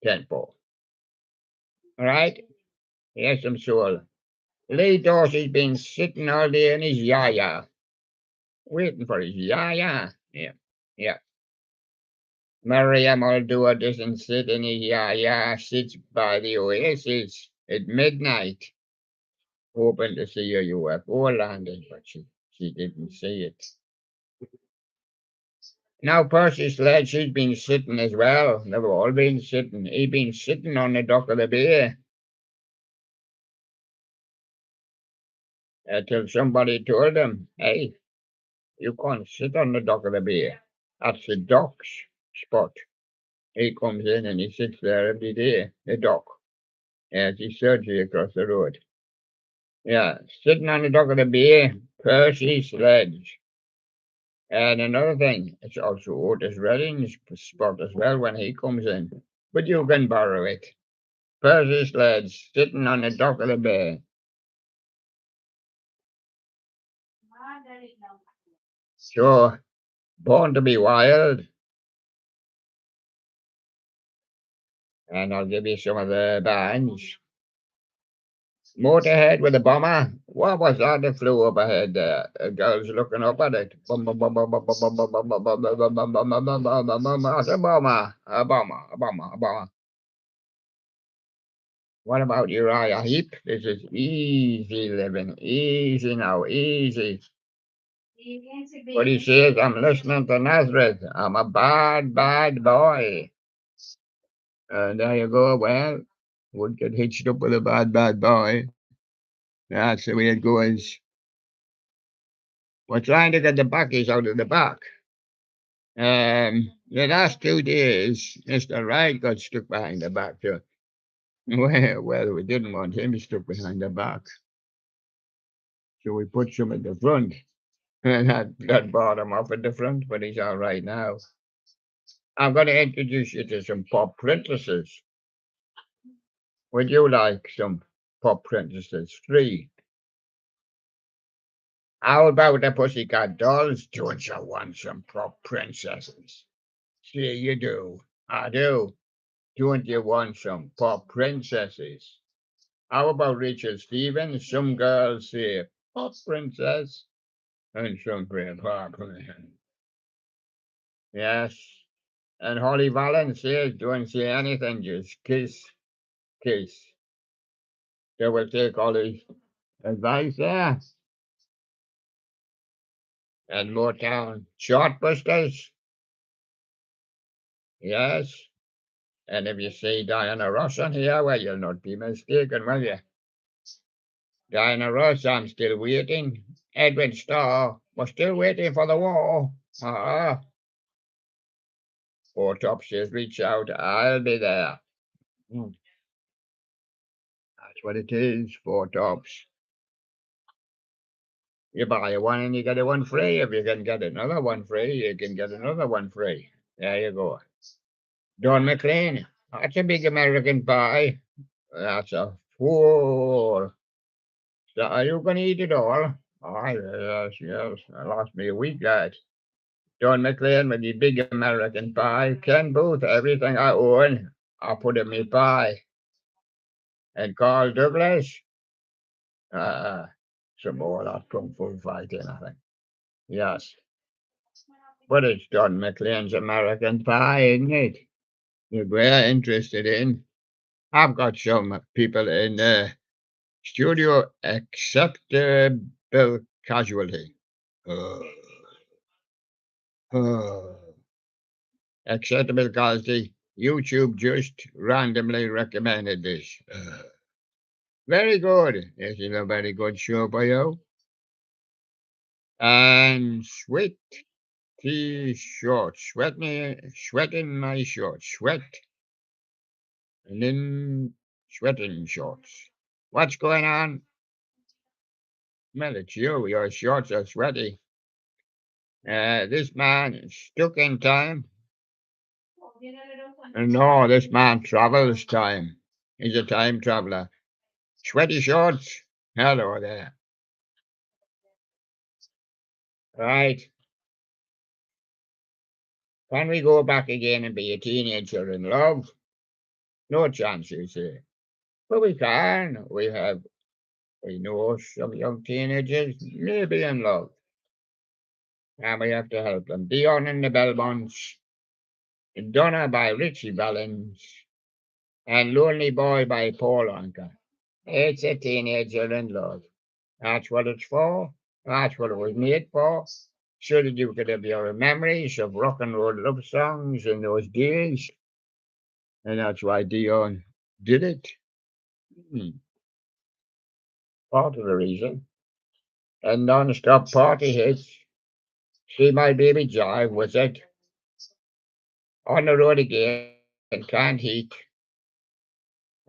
tempo. All right? Here's some soul. Lee Dorsey's been sitting all day in his yaya, waiting for his yaya. Yeah, yeah. Mariam Aldua doesn't sit in his yaya, sits by the oasis at midnight, hoping to see a UFO landing, but she didn't see it. Now Percy Sledge, he's been sitting as well. They've all been sitting. He's been sitting on the dock of the bay till somebody told him, "Hey, you can't sit on the dock of the bay. That's the dock's spot." He comes in and he sits there every day, the dock, as his surgery across the road. Yeah, sitting on the dock of the bay, Percy Sledge. And another thing, it's also Otis Redding's spot as well when he comes in. But you can borrow it. Percy Sledge, sitting on the dock of the bay. So, Born to be Wild. And I'll give you some of the bands. Motorhead with a bomber. What was that that flew overhead there? A girl's looking up at it. Bum, bum, bum, bum, bum, bum, bum, bum, bum, bum, bum, bum, bum, bum, bum, bum, bum, bum, bum. That's a bomber. A bomber. A bomber. A bomber. What about Uriah Heep? This is easy living. Easy now. Easy. What he says, I'm listening to Nazareth. I'm a bad, bad boy. And there you go. Well, would get hitched up with a bad, bad boy. That's the way it goes. We're trying to get the backies out of the back. The last 2 days, Mr. Wright got stuck behind the back too. Well, we didn't want him stuck behind the back, so we put some at the front, and that brought him off at the front, but he's all right now. I'm going to introduce you to some pop princesses. Would you like some pop princesses? Three. How about the Pussycat Dolls? Don't you want some pop princesses? See, you do. I do. Don't you want some pop princesses? How about Richard Stevens? Some girls say pop princess, and some say pop princess. Yes. And Holly Valance says, don't say anything, just kiss, kiss. They will take all his advice there. And Motown Shortbusters, yes. And if you see Diana Ross on here, well, you'll not be mistaken, will you? Diana Ross, I'm still waiting. Edwin Starr, we're still waiting for the war. Four Top says, reach out, I'll be there. That's what it is, Four Tops. You buy one and you get a one free. If you can get another one free, you can get another one free. There you go. Don McLean, that's a big American pie. That's a four. So are you going to eat it all? Oh, yes, yes. I lost me a week, lad. Don McLean with the big American pie. Ken Booth, everything I own, I put in my pie. And Carl Douglas, uh, some more that kung fu fighting, I think. Yes. But it's Don McLean's American Pie, isn't it? If we're interested in. I've got some people in the studio, except Bill Casualty. Uh, uh, Acceptable Casualty. YouTube just randomly recommended this. Very good. This is a very good show by you. And sweet t-shorts. Sweat in my shorts. Sweat. And then sweating shorts. What's going on? Well, it's you. Your shorts are sweaty. This man is stuck in time. No, this man travels time. He's a time traveler. Sweaty shorts. Hello there. Right. Can we go back again and be a teenager in love? No chance, you say. But we can. We know some young teenagers may be in love. And we have to help them. Dion and the Belmonts. Donna by Richie Valens. And Lonely Boy by Paul Anka. It's a teenager in love. That's what it's for. That's what it was made for. So that you could have your memories of rock and roll love songs in those days. And that's why Dion did it. Hmm, part of the reason. And non-stop party hits. See my baby jive with it. On the road again, can't heat.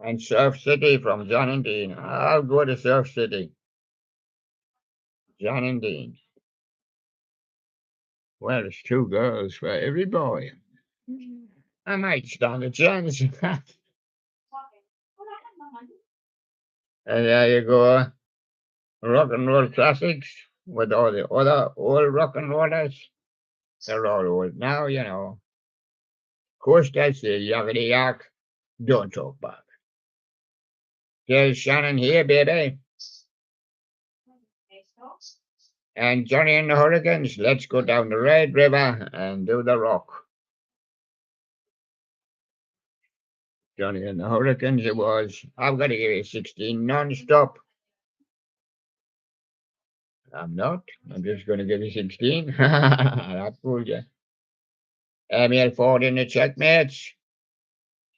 And Surf City from John and Dean. I'll go to Surf City. John and Dean. Well, it's two girls for every boy. I might stand a chance. And there you go. Rock and roll classics with all the other old rock and rollers. They're all old now, you know. Of course, that's the yakety yak. Don't talk back. There's Shannon here, baby. And Johnny and the Hurricanes, let's go down the Red River and do the rock. Johnny and the Hurricanes, it was. I've got to give you 16 non-stop. I'm not. I'm just going to give you 16. That fooled you. Emil Ford in the checkmates.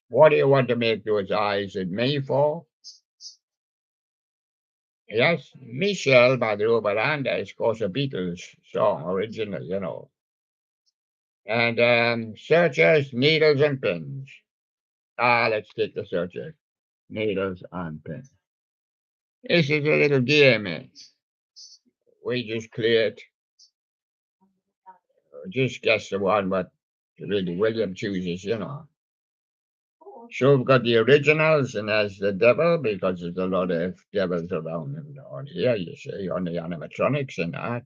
What do you want to make those eyes at me for? Yes, Michelle by the Oberlanda is, of course, a Beatles song, original, you know. And searchers, needles, and pins. Let's take the searchers, needles, and pins. This is a little game. We just cleared. Just guess the one, but Really, William chooses, you know. So we've got the originals, and there's the devil, because there's a lot of devils around on here, you see, on the animatronics and that.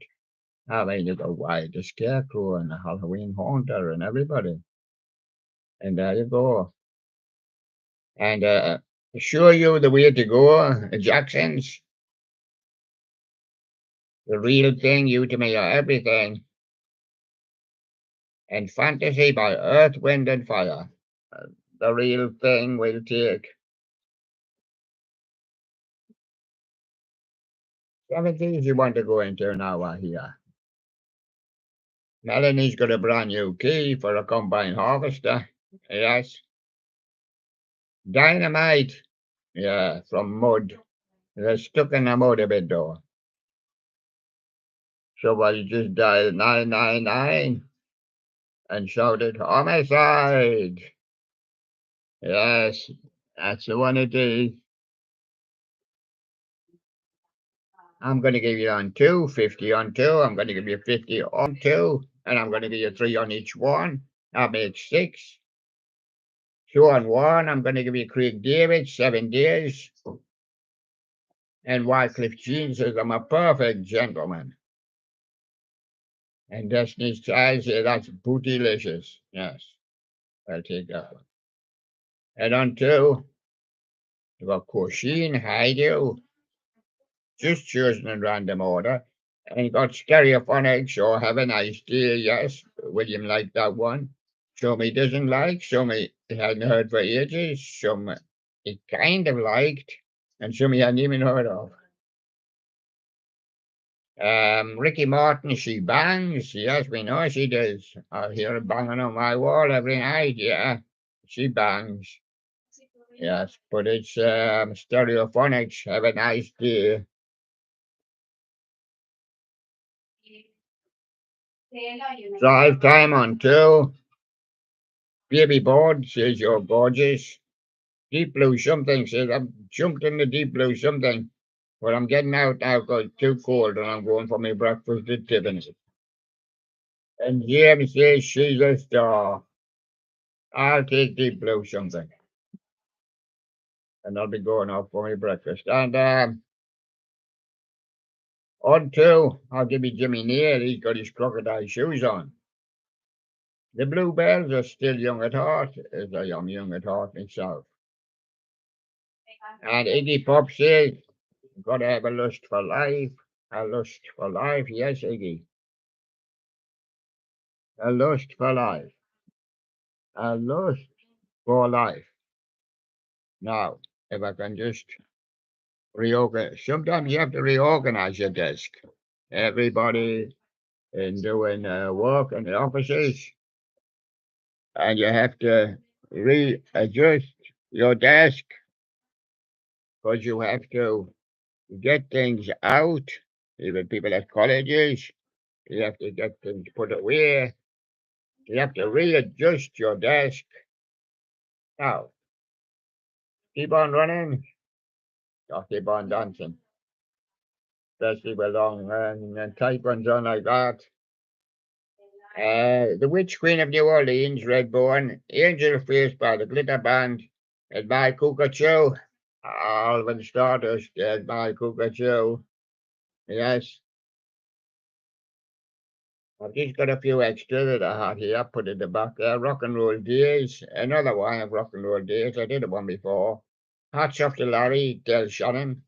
I mean, you got Wild the Scarecrow and the Halloween Haunter and everybody. And there you go. And show you the way to go, Jackson's. The real thing, you to me are everything. And fantasy by Earth, Wind and Fire. The real thing will take 70s you want to go into now, I hear. Melanie's got a brand new key for a combine harvester. Yes. Dynamite. Yeah, from mud. They're stuck in the mud a bit though. Somebody just dialed 999 and shouted, homicide. Yes, that's the one it is. I'm going to give you on two, 50 on two. I'm going to give you 50 on two, and I'm going to give you 3 on each one. That makes 6. 2 on 1. I'm going to give you Craig David, 7 days. And Wycliffe Jean says, I'm a perfect gentleman. And Destiny's Child says, that's bootylicious. Yes, I'll take that one. And on 2, you've got Kosheen, Haidu, just chosen in random order. And you got Stereophonics, or Have a Nice Day. Yes, William liked that one. Some he doesn't like, some he hadn't heard for ages, some he kind of liked, and some he hadn't even heard of. Ricky Martin, she bangs. Yes, we know she does. I hear her banging on my wall every night. Yeah, she bangs. Yes, but it's Stereophonics. Have a nice day. Drive time on 2. Baby Board says you're gorgeous. Deep Blue something says I've jumped in the Deep Blue something. But I'm getting out now because it's too cold and I'm going for my breakfast at Tiffany's. And James says she's a star. I'll take Deep Blue something. And I'll be going off for my breakfast. And on 2, I'll give you Jimmy Neal. He's got his crocodile shoes on. The Bluebells are still young at heart, as I am young at heart myself. And Iggy Pop says, gotta have a lust for life. A lust for life, yes, Iggy. A lust for life. A lust for life. Now, if I can just reorganize, sometimes you have to reorganize your desk. Everybody in doing work in the offices, and you have to readjust your desk because you have to get things out. Even people at colleges, you have to get things put away. You have to readjust your desk. Now, keep on running, or keep on dancing, especially with long and tight ones on like that. The Witch Queen of New Orleans, Redbone, Angel Face by the Glitter Band, and by Cuckoo. Alvin Stardust, and by Cuckoo. Yes. I've just got a few extra that I had here, put in the back there. Rock and Roll Days, another one of Rock and Roll Days. I did one before. Hats Off to Larry, Del Shannon.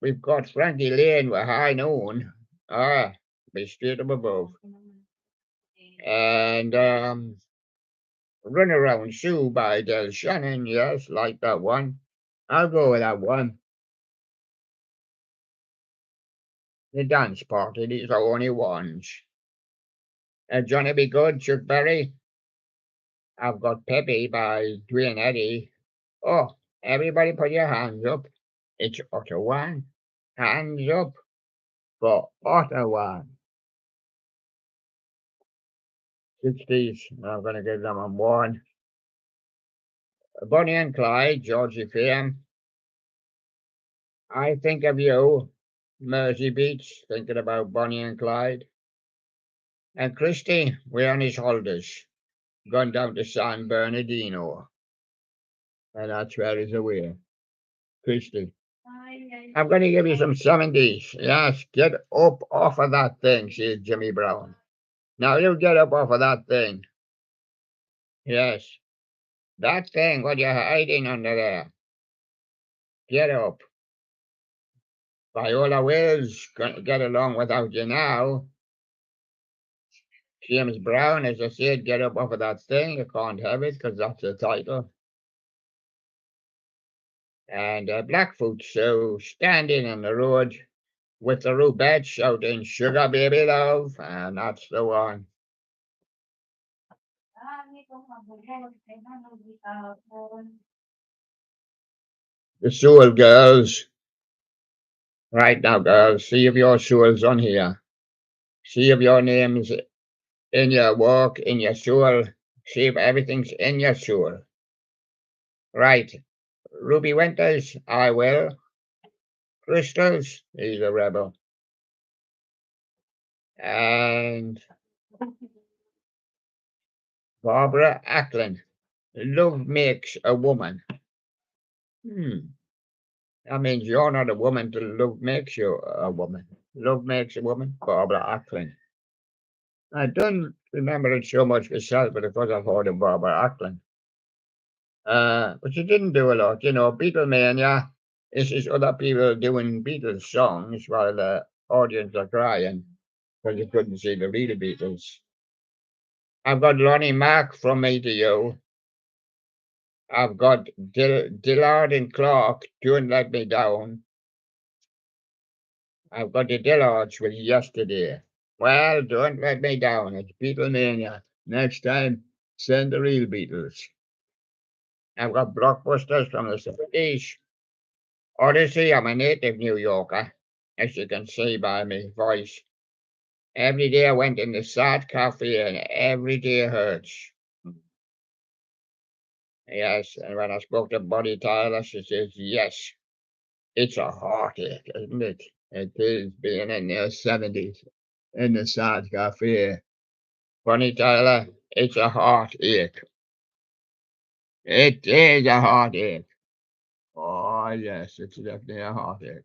We've got Frankie Lane with High Noon. Be straight up above. And Run Around Sue by Del Shannon. Yes, like that one. I'll go with that one. The Dance Party, these are only ones. Johnny Be Good, Chuck Berry. I've got Peppy by Dwayne Eddy. Oh, everybody put your hands up. It's Ottawa. Hands up for Ottawa. 60s. I'm going to give them a 1. Bonnie and Clyde, Georgie Fame. I think of you, Mersey Beach, thinking about Bonnie and Clyde. And Christy, we're on his holidays, gone down to San Bernardino. And that's where he's away. Christy. I'm going to give you some 70s. Yes, get up off of that thing, says Jimmy Brown. Now you get up off of that thing. Yes, that thing, what you're hiding under there. Get up. Viola Wills going to get along without you now. James Brown, as I said, get up off of that thing. You can't have it because that's the title. And Blackfoot so standing on the road with the Rubettes shouting, "Sugar baby love," and that's the one. The Soul Girls. Right now, girls, see if your soul's on here. See if your name's in your walk, in your soul. See if everything's in your soul. Right. Ruby Winters, I will. Crystals, he's a rebel. And Barbara Ackland, love makes a woman. That means you're not a woman till love makes you a woman. Love makes a woman, Barbara Ackland. I don't remember it so much myself, but of course I've heard of Barbara Ackland. But she didn't do a lot, Beatlemania is other people doing Beatles songs while the audience are crying because you couldn't see the real Beatles. I've got Lonnie Mack from Me to You. I've got Dillard and Clark, Don't Let Me Down. I've got the Dillards with Yesterday. Well, Don't Let Me Down. It's Beatlemania. Next time, send the real Beatles. I've got blockbusters from the 70s. Odyssey, I'm a native New Yorker, as you can see by my voice. Every day I went in the Sad Cafe and every day hurts. Yes, and when I spoke to Bonnie Tyler, she says, yes, it's a heartache, isn't it? It is being in the 70s in the Sad Cafe. Bonnie Tyler, it's a heartache. It is a heartache. Oh, yes, it's definitely a heartache.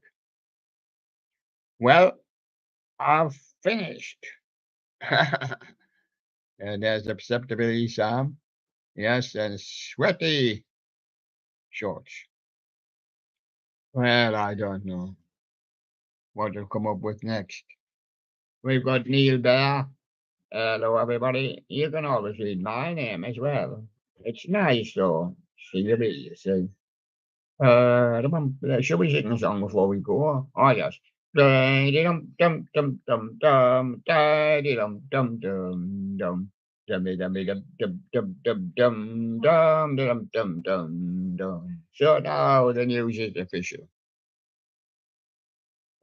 Well, I've finished. And there's acceptability, Sam. Yes, and sweaty shorts. Well, I don't know what to come up with next. We've got Neil Bear. Hello, everybody. You can always read my name as well. It's nice, though. CB, you see. Should we sing a song before we go? Oh, yes. Dum dum dum dum dum dum dum dum dum. Dum dum dum dum dum dum dum dum dum dum dum dum. So now the news is official.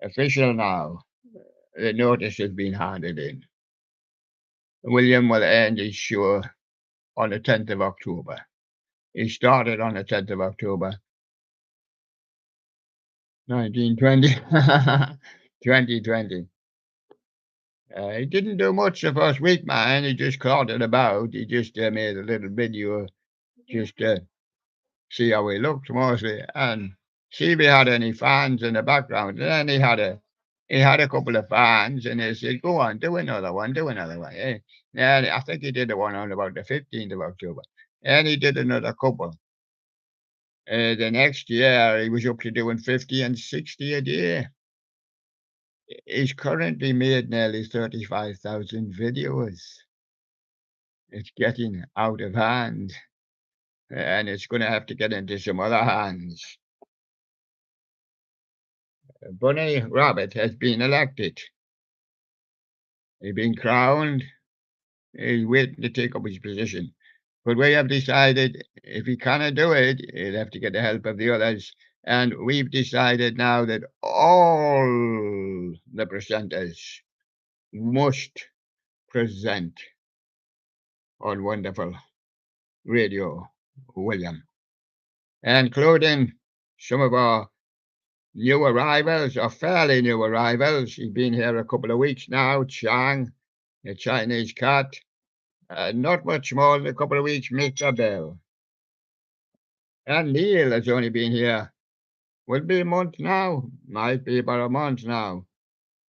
Official now. The notice has been handed in. William will end his show on the 10th of October. He started on the 10th of October, 1920. 2020. He didn't do much the first week, man. He just called it about. He just made a little video just to see how he looked mostly and see if he had any fans in the background. And then he had a couple of fans and they said, go on, do another one, do another one. And I think he did the one on about the 15th of October. And he did another couple. The next year, he was up to doing 50 and 60 a day. He's currently made nearly 35,000 videos. It's getting out of hand, and it's going to have to get into some other hands. Bunny Rabbit has been elected. He's been crowned. He's waiting to take up his position. But we have decided if he cannot do it, he'll have to get the help of the others. And we've decided now that all the presenters must present on wonderful radio, William, including some of our new arrivals, or fairly new arrivals. He's been here a couple of weeks now. Chang, a Chinese cat. Not much more than a couple of weeks, Mr. Bell. And Neil has only been here. Will be a month now. Might be about a month now.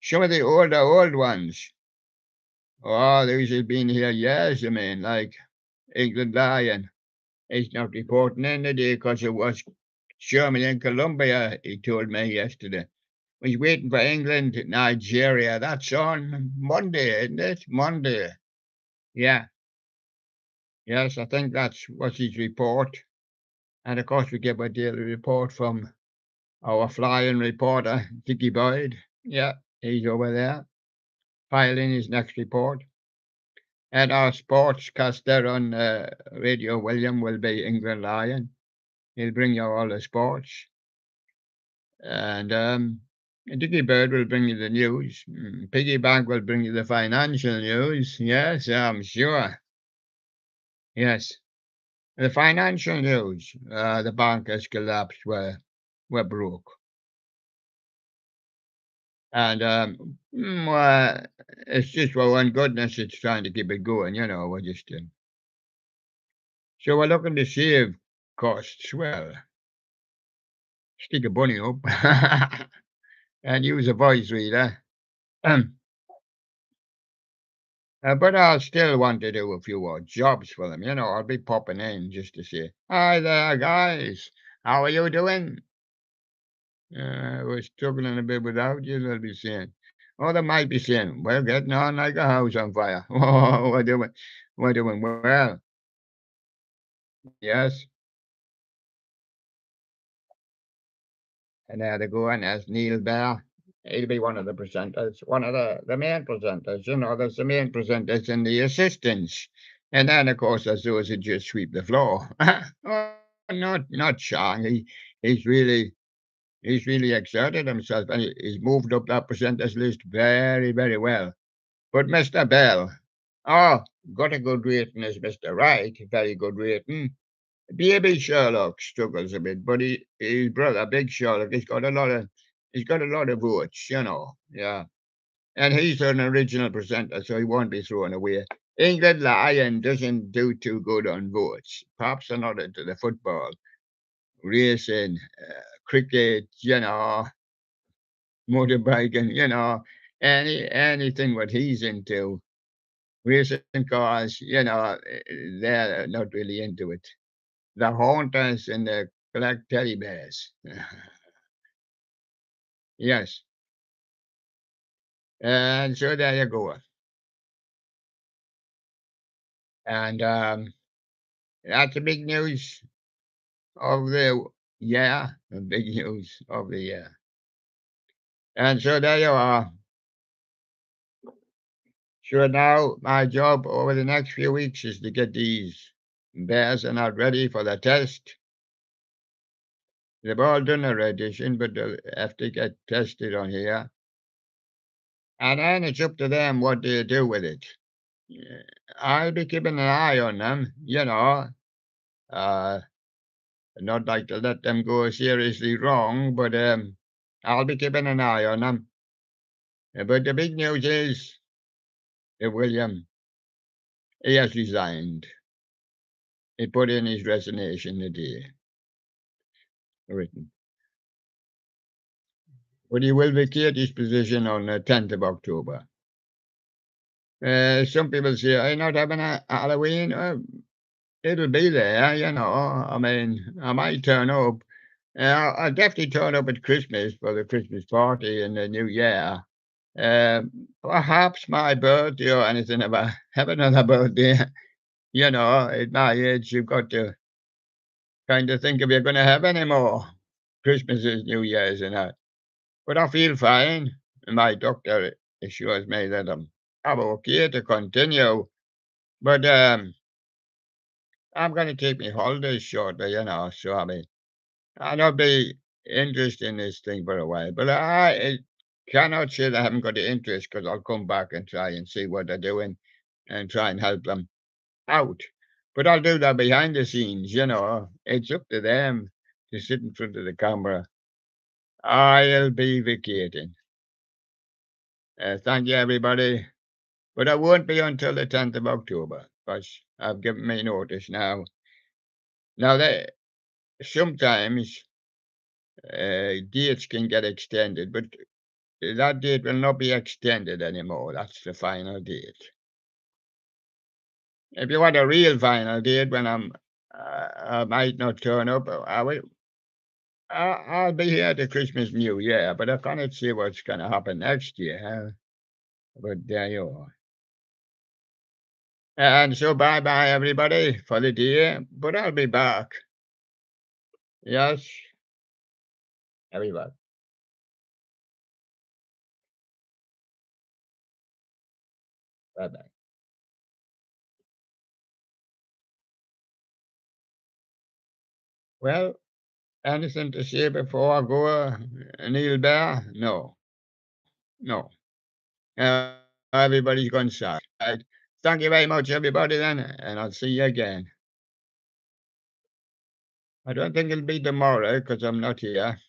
Some of the older old ones. Oh, those have been here years, I mean, like England Lion. He's not reporting in today because it was Germany and Colombia, he told me yesterday. He's waiting for England, Nigeria. That's on Monday, isn't it? Monday. Yeah. Yes, I think that's what's his report. And of course, we get a daily report from our flying reporter, Dickie Boyd. Yeah, he's over there filing his next report. And our sportscaster on Radio William will be England Lion. He'll bring you all the sports. And Dickie Bird will bring you the news. Piggyback will bring you the financial news. Yes, I'm sure. Yes. The financial news. The bank has collapsed. We're broke. And it's just for one goodness, it's trying to keep it going, we're just so we're looking to save costs. Well, stick a bunny up and use a voice reader. Um, but I'll still want to do a few odd jobs for them. I'll be popping in just to say, hi there, guys. How are you doing? We're struggling a bit without you, they'll be saying. Or they might be saying, we're getting on like a house on fire. Oh, we're doing well. Yes. And there they go, and there's Neil Bear. He'll be one of the presenters, one of the main presenters. There's the main presenters and the assistants. And then, of course, there's those who just sweep the floor. Oh, not Sean. He's really he's really exerted himself, and he's moved up that presenters list very, very well. But Mr. Bell, oh, got a good rating as Mr. Wright, very good rating. Baby Sherlock struggles a bit, but his brother, Big Sherlock, he's got a lot of votes, Yeah. And he's an original presenter, so he won't be thrown away. England Lion doesn't do too good on votes. Perhaps are not into the football, racing, cricket, motorbiking, anything what he's into. Racing cars, they're not really into it. The Haunters and the Black Teddy Bears. Yes. And so there you go. And that's the big news of the year. The big news of the year. And so there you are. So now my job over the next few weeks is to get these bears are not ready for the test. They've all done their audition, but they'll have to get tested on here. And then it's up to them what they do with it. Yeah, I'll be keeping an eye on them, Uh, not like to let them go seriously wrong, but I'll be keeping an eye on them. But the big news is William, he has resigned. He put in his resignation today, written. But he will vacate his position on the 10th of October. Some people say, are you not having a Halloween? It'll be there, I mean, I might turn up. I'll definitely turn up at Christmas for the Christmas party and the New Year. Perhaps my birthday or anything. If I have another birthday, at my age, you've got to kind of think if you're going to have any more Christmases, New Years, and that. But I feel fine. My doctor assures me that I'm okay to continue. But I'm going to take my holidays shortly, so I mean, I'll be interested in this thing for a while. But I cannot say that I haven't got the interest because I'll come back and try and see what they're doing and try and help them out. But I'll do that behind the scenes, It's up to them to sit in front of the camera. I'll be vacating. Thank you, everybody. But I won't be until the 10th of October, because I've given me notice now. Now, sometimes dates can get extended, but that date will not be extended anymore. That's the final date. If you want a real final date when I might not turn up, I'll be here to Christmas, New Year, but I cannot see what's going to happen next year. But there you are. And so bye bye, everybody, for the day. But I'll be back. Yes, everybody. Bye bye. Well, anything to say before I go, Neil Bear? No, no. Everybody's gone south. Right. Thank you very much, everybody, then, and I'll see you again. I don't think it'll be tomorrow because I'm not here.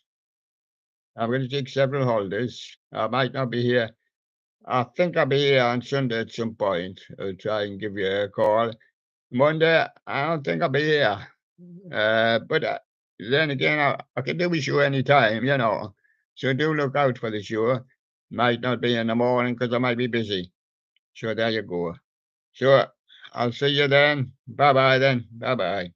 I'm going to take several holidays. I might not be here. I think I'll be here on Sunday at some point. I'll try and give you a call. Monday, I don't think I'll be here. But then again, I can do a show anytime, you know. So do look out for the show. Might not be in the morning because I might be busy. So there you go. So I'll see you then. Bye bye then. Bye bye.